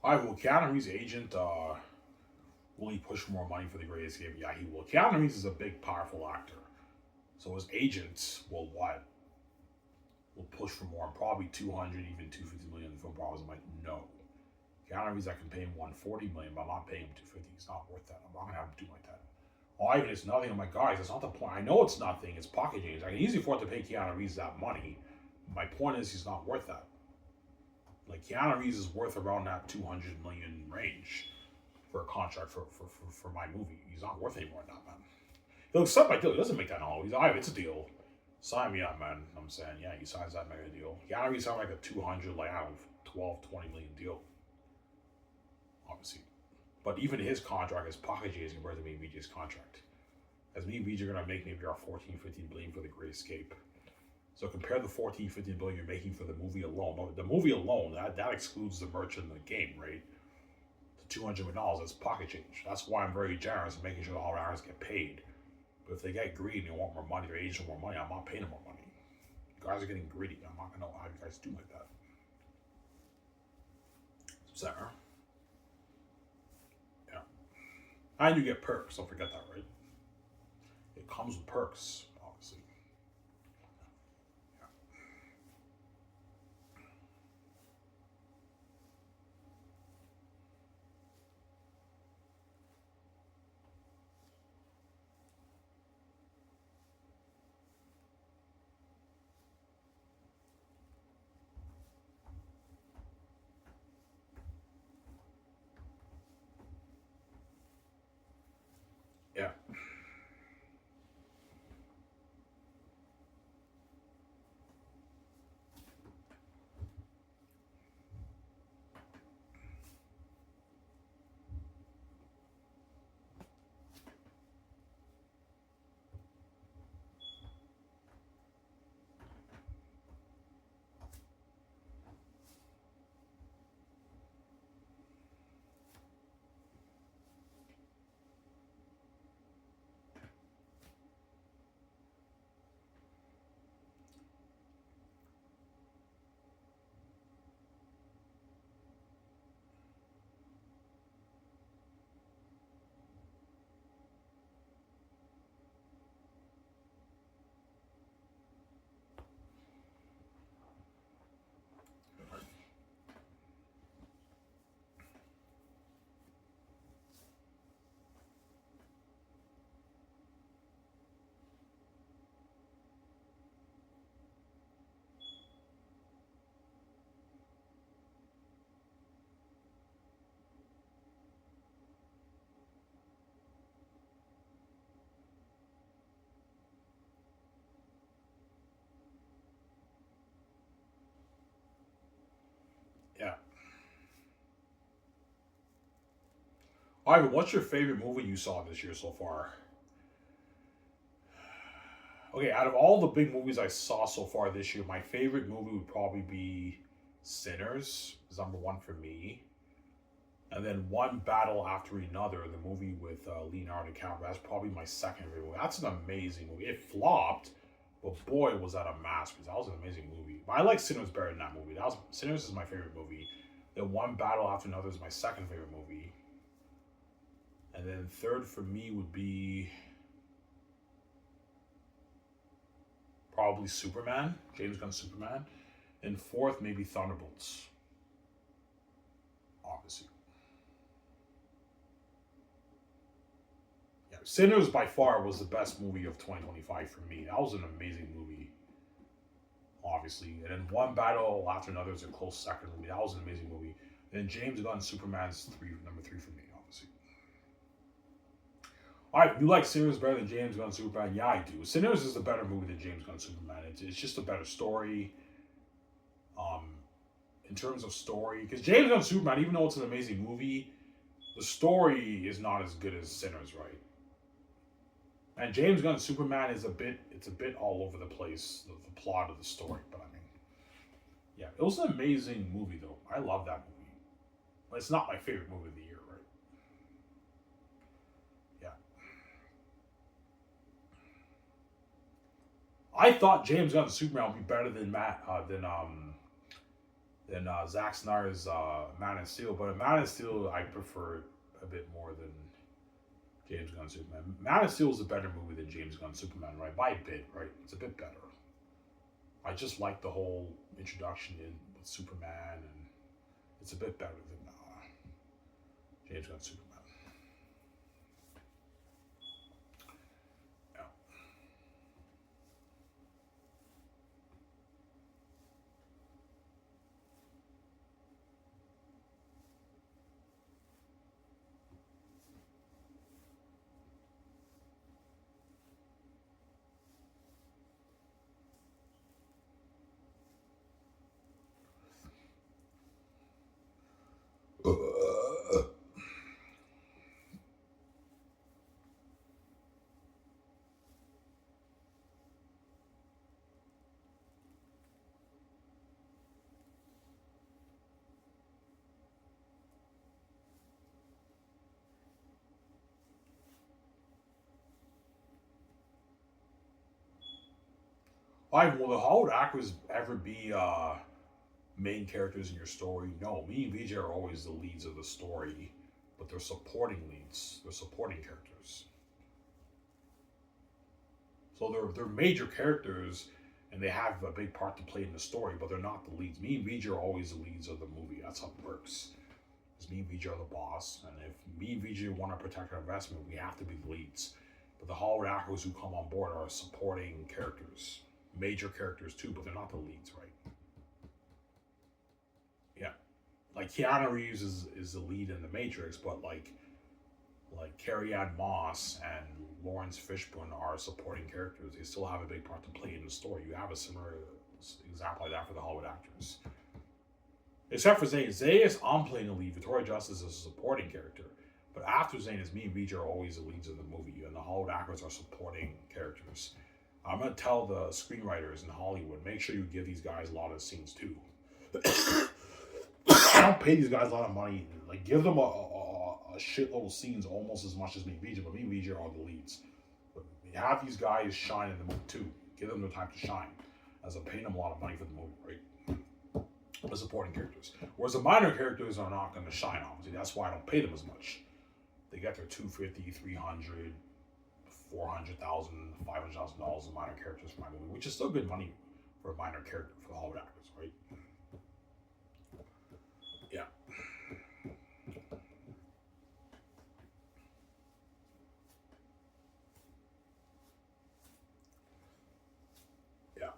All right, well, Keanu Reeves' agent, will he push for more money for The Great Escape? Yeah, he will. Keanu Reeves is a big, powerful actor. So his agents will what? Will push for more, probably 200, even 250 million in film profits. I'm like, no. Keanu Reeves, I can pay him 140 million, but I'm not paying him 250. It's not worth that. I'm not gonna have him do like that. Oh, even it's nothing. I'm like, guys, that's not the point. I know it's nothing. It's pocket change. I can easily afford to pay Keanu Reeves that money. My point is, he's not worth that. Like Keanu Reeves is worth around that 200 million range for a contract for my movie. He's not worth any more than that, man. He'll accept my deal. He doesn't make that all. He's like, it's a deal. Sign me up, man. I'm saying, yeah, he signs that mega deal. Keanu Reeves sounds like a 200, like, I don't know, 12, 20 million deal. Obviously. But even his contract is pocket change compared to me and VJ's contract. As me and VJ are going to make maybe our 14, 15 billion for The Great Escape. So compare the 14, 15 billion you're making for the movie alone. No, the movie alone, that excludes the merch in the game, right? The $200 is pocket change. That's why I'm very generous in making sure all actors get paid. But if they get greedy and they want more money, their agents want more money, I'm not paying them more money. You guys are getting greedy. I'm not going to have you guys do like that. Sarah? Yeah. And you get perks. Don't forget that, right? It comes with perks, obviously. Yeah. Yeah. Ivan, what's your favorite movie you saw this year so far? Okay, out of all the big movies I saw so far this year, my favorite movie would probably be Sinners, is number one for me. And then One Battle After Another, the movie with Leonardo DiCaprio. That's probably my second favorite movie. That's an amazing movie. It flopped, but boy, was that a masterpiece. That was an amazing movie. But I like Sinners better than that movie. Sinners is my favorite movie. Then One Battle After Another is my second favorite movie. And then third for me would be probably Superman, James Gunn's Superman. And fourth, maybe Thunderbolts, obviously. Yeah, Sinners by far was the best movie of 2025 for me. That was an amazing movie, obviously. And then One Battle After Another is a close second movie. That was an amazing movie. And then James Gunn's Superman's number three for me, obviously. All right, you like Sinners better than James Gunn's Superman? Yeah, I do. Sinners is a better movie than James Gunn's Superman. It's just a better story. Um, in terms of story, because James Gunn's Superman, even though it's an amazing movie, the story is not as good as Sinners, right? And James Gunn's Superman is it's a bit all over the place, the plot of the story. But I mean, yeah, it was an amazing movie though. I love that movie. But it's not my favorite movie of the year, right? Yeah. I thought James Gunn's Superman would be better than Zack Snyder's Man of Steel, but in Man of Steel I prefer a bit more than James Gunn's Superman. Man of Steel is a better movie than James Gunn's Superman, right? By a bit, right? It's a bit better. I just like the whole introduction in with Superman, and it's a bit better than James Gunn's Superman. Yeah. Will the Hollywood actors ever be main characters in your story? No, me and VJ are always the leads of the story, but they're supporting leads. They're supporting characters. So they're major characters, and they have a big part to play in the story, but they're not the leads. Me and VJ are always the leads of the movie. That's how it works. Because me and VJ are the boss, and if me and VJ want to protect our investment, we have to be the leads. But the Hollywood actors who come on board are supporting characters, major characters too, but they're not the leads, right? Yeah, like Keanu Reeves is the lead in The Matrix, but like Carrie Ann Moss and Lawrence Fishburne are supporting characters. They still have a big part to play in the story. You have a similar example like that for the Hollywood actors. Except for Zayn. Zayn is I'm playing the lead. Victoria Justice is a supporting character. But after Zayn is me and VJ are always the leads of the movie, and the Hollywood actors are supporting characters. I'm gonna tell the screenwriters in Hollywood, make sure you give these guys a lot of scenes too. I don't pay these guys a lot of money. Like, give them a shitload of scenes almost as much as me and VJ, but me and VJ are the leads. But have these guys shine in the movie too. Give them the time to shine, as I'm paying them a lot of money for the movie, right? The supporting characters. Whereas the minor characters are not going to shine, obviously. That's why I don't pay them as much. They get their $250, $300, $400,000, $500,000 in minor characters for my movie, which is still good money for a minor character for the Hollywood actors, right? Yeah. Yeah.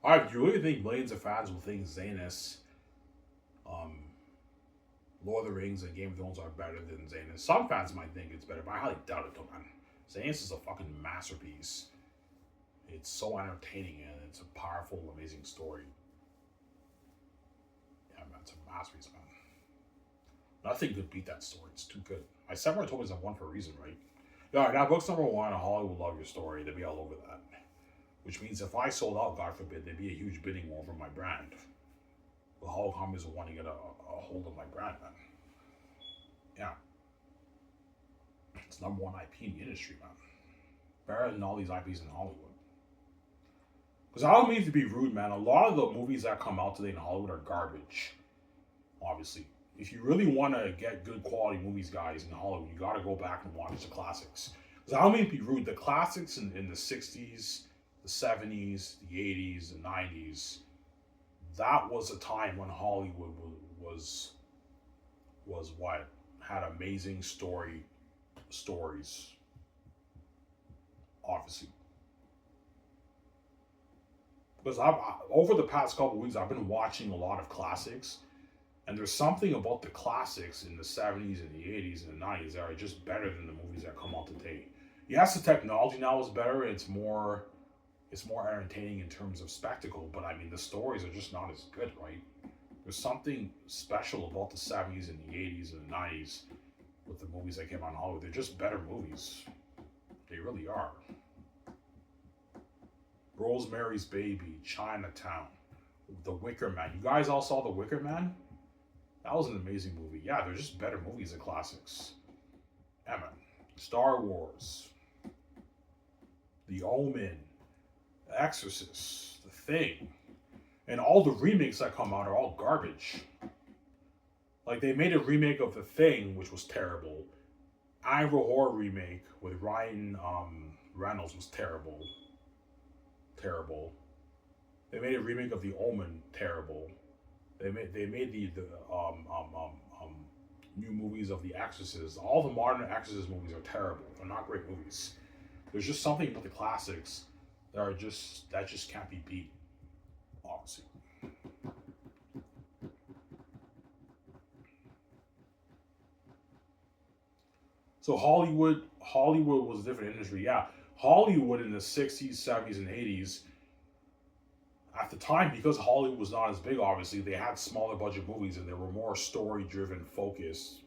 Alright, do you really think millions of fans will think Xanus, um, Lord of the Rings, and Game of Thrones are better than Xanus? Some fans might think it's better, but I highly doubt it, though, man. Xanus is a fucking masterpiece. It's so entertaining and it's a powerful, amazing story. Yeah, man, it's a masterpiece, man. Nothing could beat that story. It's too good. My samurai told me it's one for a reason, right? Yeah, now book's number one, and Hollywood will love your story. They'd be all over that. Which means if I sold out, God forbid, there'd be a huge bidding war for my brand. The Hollywood companies will want to get a hold of my brand, man. Yeah. It's number one IP in the industry, man. Better than all these IPs in Hollywood. Because I don't mean to be rude, man. A lot of the movies that come out today in Hollywood are garbage. Obviously. If you really want to get good quality movies, guys, in Hollywood, you got to go back and watch the classics. Because I don't mean to be rude. The classics in the 60s, the 70s, the 80s, the 90s, that was a time when Hollywood was what? Had amazing stories, obviously. Because over the past couple of weeks, I've been watching a lot of classics, and there's something about the classics in the 70s and the 80s and the 90s that are just better than the movies that come out today. Yes, the technology now is better. It's more entertaining in terms of spectacle, but I mean, the stories are just not as good, right? There's something special about the 70s and the 80s and the 90s with the movies that came out in Hollywood. They're just better movies. They really are. Rosemary's Baby, Chinatown, The Wicker Man. You guys all saw The Wicker Man? That was an amazing movie. Yeah, they're just better movies than classics. Yeah, man. Star Wars, The Omen, The Exorcist, The Thing, and all the remakes that come out are all garbage. Like, they made a remake of The Thing, which was terrible. Iowa Horror remake with Ryan Reynolds was terrible. Terrible. They made a remake of The Omen, terrible. They made the new movies of The Exorcist. All the modern Exorcist movies are terrible. They're not great movies. There's just something about the classics that just can't be beat, obviously. So Hollywood was a different industry. Yeah, Hollywood in the 60s, 70s, and 80s, at the time, because Hollywood was not as big, obviously, they had smaller budget movies and they were more story driven focus.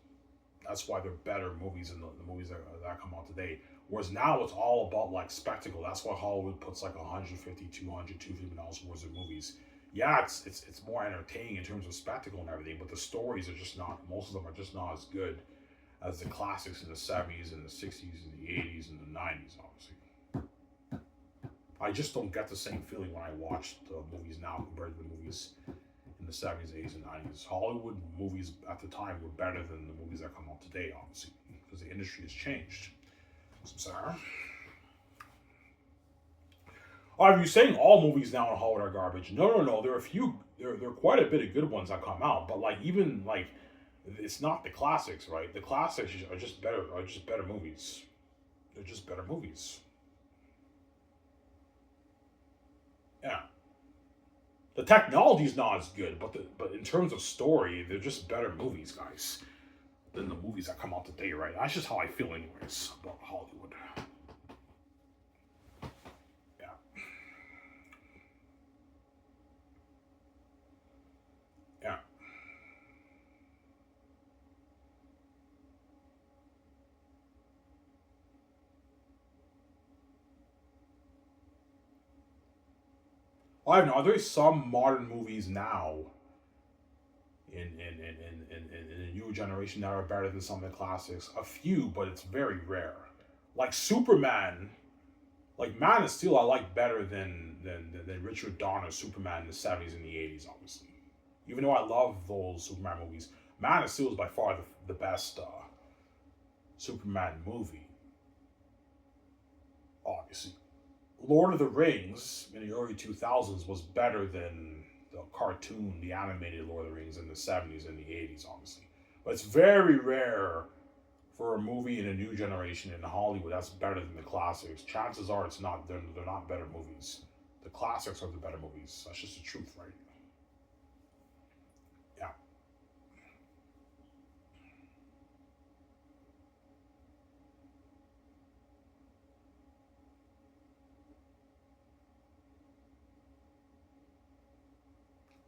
That's why they're better movies than the movies that come out today. Whereas now it's all about like spectacle. That's why Hollywood puts like 150, 200, $250 worth of movies. Yeah, it's more entertaining in terms of spectacle and everything, but the stories are just not, most of them are just not as good as the classics in the 70s and the 60s and the 80s and the 90s, obviously. I just don't get the same feeling when I watch the movies now compared to the movies in the 70s, 80s, and 90s. Hollywood movies at the time were better than the movies that come out today, obviously, because the industry has changed. So, Sarah. Are you saying all movies now in Hollywood are garbage? No. There are a few. There are quite a bit of good ones that come out, but like even like it's not the classics, right? The classics are just better. Are just better movies. They're just better movies. Yeah. The technology is not as good, but in terms of story, they're just better movies, guys, than the movies that come out today, right? That's just how I feel, anyways, about Hollywood. Yeah. Yeah. Well, I don't know. Are there some modern movies now in the newer generation that are better than some of the classics? A few, but it's very rare. Like Superman, like Man of Steel, I like better than Richard Donner's Superman in the 70s and the 80s, obviously. Even though I love those Superman movies, Man of Steel is by far the best Superman movie, obviously. Lord of the Rings in the early 2000s was better than the cartoon, the animated Lord of the Rings in the 70s and the 80s, obviously. But it's very rare for a movie in a new generation in Hollywood that's better than the classics. Chances are it's not. They're not better movies. The classics are the better movies. That's just the truth, right? Yeah.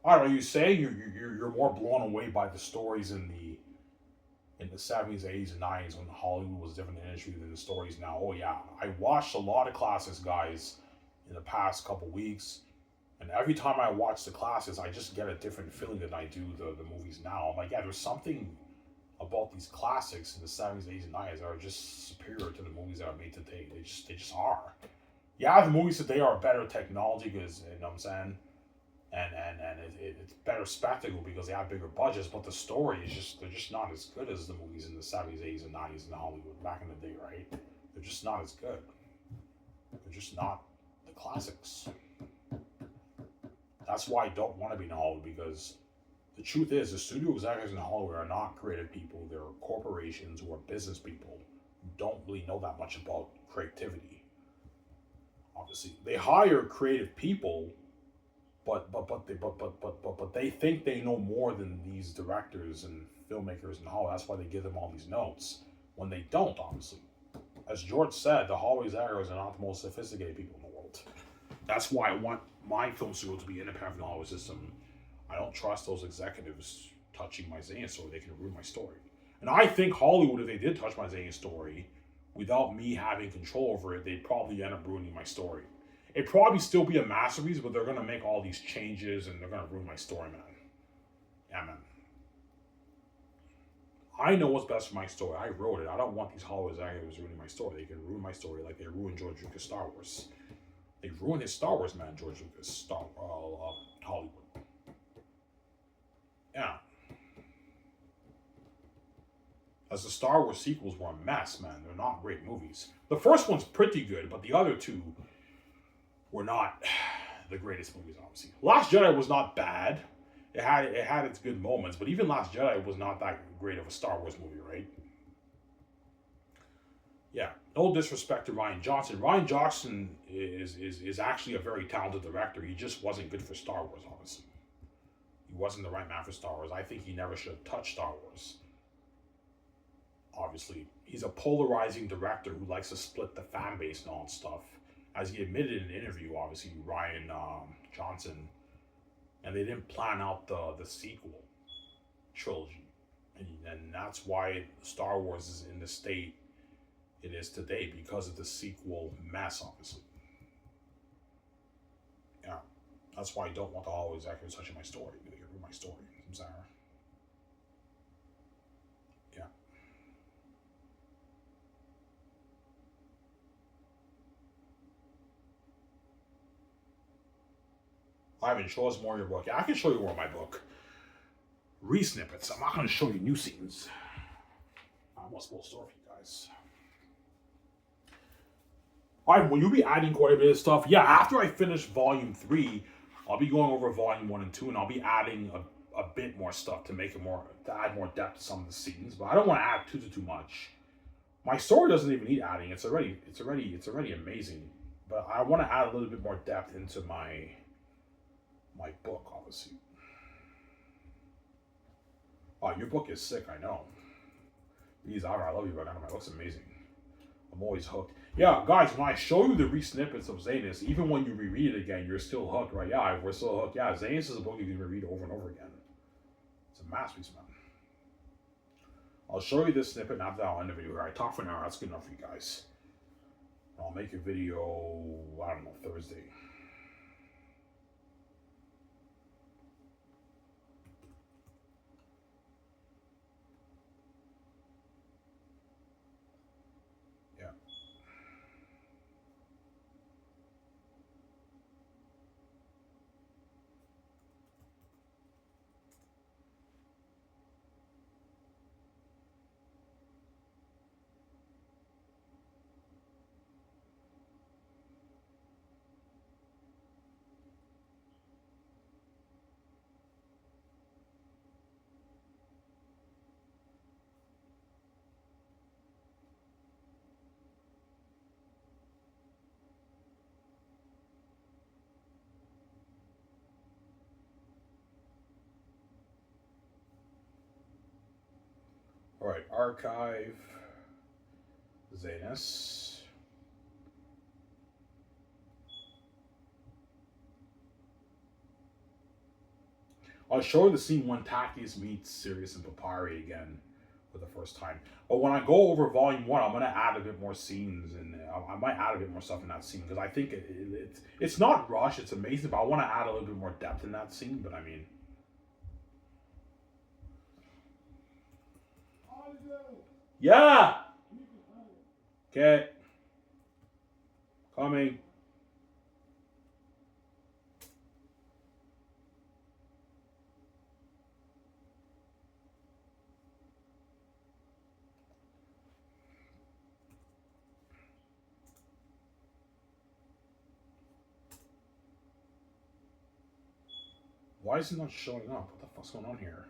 All right. Are you saying you're more blown away by the stories in the 70s, 80s, and 90s when Hollywood was a different industry than the stories now? Oh yeah, I watched a lot of classics, guys, in the past couple weeks, and every time I watch the classics, I just get a different feeling than I do the movies now. I'm like, yeah, there's something about these classics in the 70s, 80s, and 90s that are just superior to the movies that are made today. They just are. Yeah, the movies today are better technology because you know what I'm saying, and it's better spectacle because they have bigger budgets, but the story is just they're just not as good as the movies in the 70s, 80s, and 90s in Hollywood back in the day, right? They're just not as good. They're just not the classics. That's why I don't want to be in Hollywood, because the truth is the studio executives in Hollywood are not creative people. They're corporations who are business people who don't really know that much about creativity. Obviously, they hire creative people, but they think they know more than these directors and filmmakers and Hollywood. That's why they give them all these notes when they don't, obviously. As George said, the Hollywood executives are not the most sophisticated people in the world. That's why I want my film studio to be independent from the Hollywood system. I don't trust those executives touching my Xanus story. They can ruin my story. And I think Hollywood, if they did touch my Xanus story, without me having control over it, they'd probably end up ruining my story. It'd probably still be a masterpiece, but they're going to make all these changes and they're going to ruin my story, man. Yeah, man. I know what's best for my story. I wrote it. I don't want these Hollywood executives ruining my story. They can ruin my story like they ruined George Lucas' Star Wars. They ruined his Star Wars, man, George Lucas, Hollywood. Yeah. As the Star Wars sequels were a mess, man. They're not great movies. The first one's pretty good, but the other two were not the greatest movies, obviously. Last Jedi was not bad. it had its good moments, but even Last Jedi was not that great of a Star Wars movie, right? Yeah, no disrespect to Ryan Johnson. Ryan Johnson is actually a very talented director. He just wasn't good for Star Wars, obviously. He wasn't the right man for Star Wars. I think he never should have touched Star Wars. Obviously, he's a polarizing director who likes to split the fan base and all that stuff. As he admitted in an interview, obviously, Ryan Johnson, and they didn't plan out the sequel trilogy. And that's why Star Wars is in the state it is today because of the sequel mess, obviously. Yeah. That's why I don't want to always accurate such in my story. They get rid of my story. I'm sorry. Yeah. Ivan, show us more of your book. Yeah, I can show you more of my book. Re-snippets. I'm not going to show you new scenes. I must full story for you guys. Alright, will you be adding quite a bit of stuff? Yeah, after I finish volume 3, I'll be going over volume 1 and 2, and I'll be adding a bit more stuff to make it more, to add more depth to some of the scenes, but I don't want to add too much. My story doesn't even need adding. It's already amazing. But I want to add a little bit more depth into my book, obviously. Oh, your book is sick, I know. Please, I love you, but it looks amazing. I'm always hooked. Yeah, guys, when I show you the re-snippets of Xanus, even when you reread it again, you're still hooked, right? Yeah, we're still hooked. Yeah, Xanus is a book you can read over and over again. It's a masterpiece, man. I'll show you this snippet, and after that, I'll end the video here. I talked for an hour. That's good enough for you guys. I'll make a video, I don't know, Thursday. All right, archive, Xanus. I'll show the scene when Tactius meets Sirius and Papyri again for the first time. But when I go over volume 1, I'm going to add a bit more scenes, and I might add a bit more stuff in that scene because I think it's not rushed, it's amazing, but I want to add a little bit more depth in that scene. But I mean, yeah. Okay. Coming. Why is it not showing up? What the fuck's going on here?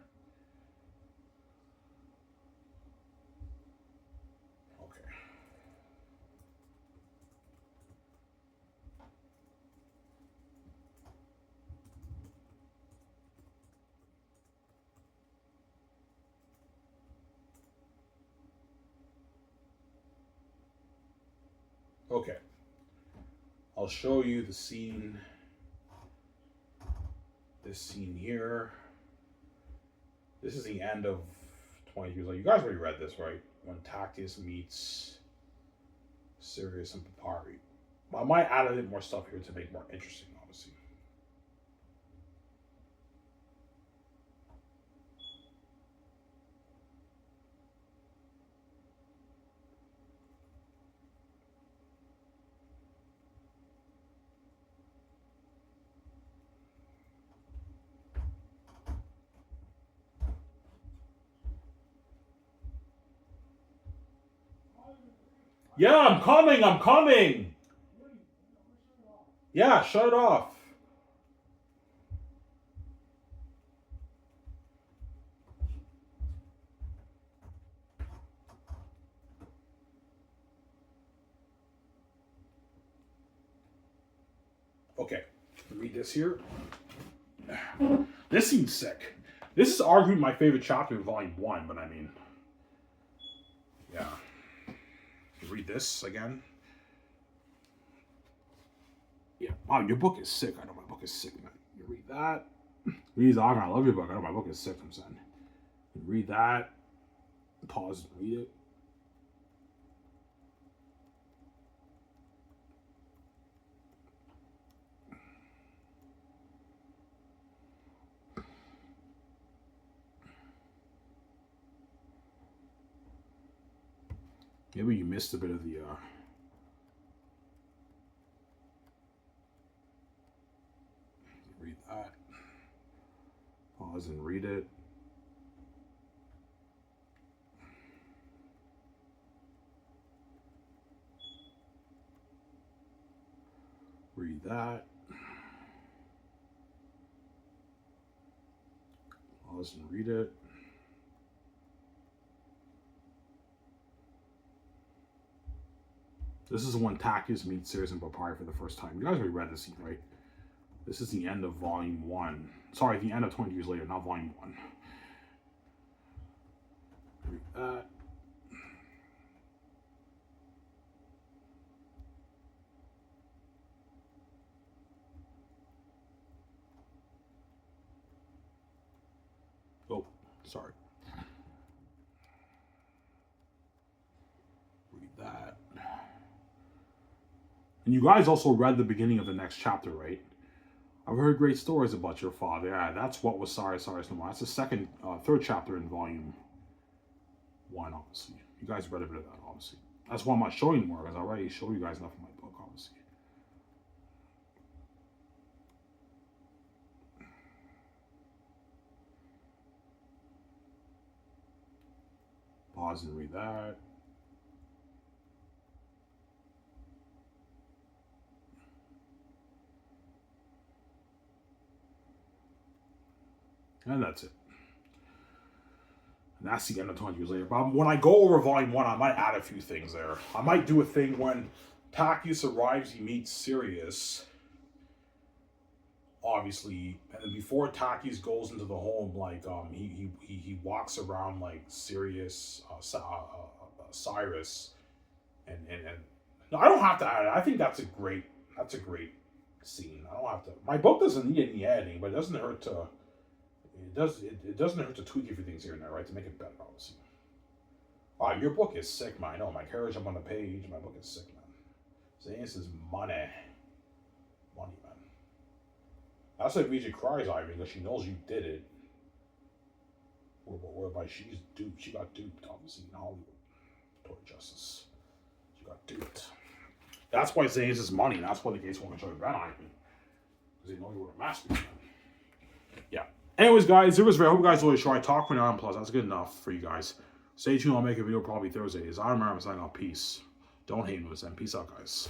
Okay. I'll show you the scene. This scene here. This is the end of 20 years later. You guys already read this, right? When Tactius meets Sirius and Papyri. I might add a bit more stuff here to make it more interesting, obviously. Yeah, I'm coming, I'm coming! Yeah, shut it off. Okay, read this here. This seems sick. This is arguably my favorite chapter in Volume 1, but I mean, yeah. Read this again. Yeah. Wow, your book is sick. I know my book is sick, man. You read that. Read I love your book. I know my book is sick, I'm saying. You read that. Pause and read it. Maybe you missed a bit of the read that. Pause and read it. Read that. Pause and read it. This is when Tacius meets Sirius and Papyri for the first time. You guys already read this scene, right? This is the end of Volume 1. Sorry, the end of 20 years later, not Volume 1. Read that. Oh, sorry. Read that. And you guys also read the beginning of the next chapter, right? I've heard great stories about your father. Yeah, that's what was Cyrus no more. That's the third chapter in Volume 1, obviously. You guys read a bit of that, obviously. That's why I'm not showing more, because I already showed you guys enough of my book, obviously. Pause and read that. And that's it. And that's the end of 20 years later. But when I go over Volume 1, I might add a few things there. I might do a thing when Tacius arrives, he meets Sirius. Obviously, and then before Tacius goes into the home, like he walks around like Sirius, Cyrus, and no, I don't have to add it. I think that's a great scene. I don't have to. My book doesn't need any editing, but it doesn't hurt to. It doesn't hurt to tweak a few things here and there, right, to make it better, obviously. Your book is sick, man. I know, my carriage up on the page. My book is sick, man. Xanus is money. Money, man. That's why Vijay cries, Ivan, because she knows you did it. Whereby she's duped. She got duped, obviously, in Hollywood. Toward justice. She got duped. That's why Xanus is money, and that's why the gates won't show you Ben Ivan. Because they know you were a mastermind. Yeah. Anyways, guys, it was very. I hope you guys enjoyed the show. I talked for an hour and plus. That's good enough for you guys. Stay tuned. I'll make a video probably Thursday. As I remember, I'm saying, peace. Don't hate me, and peace out, guys.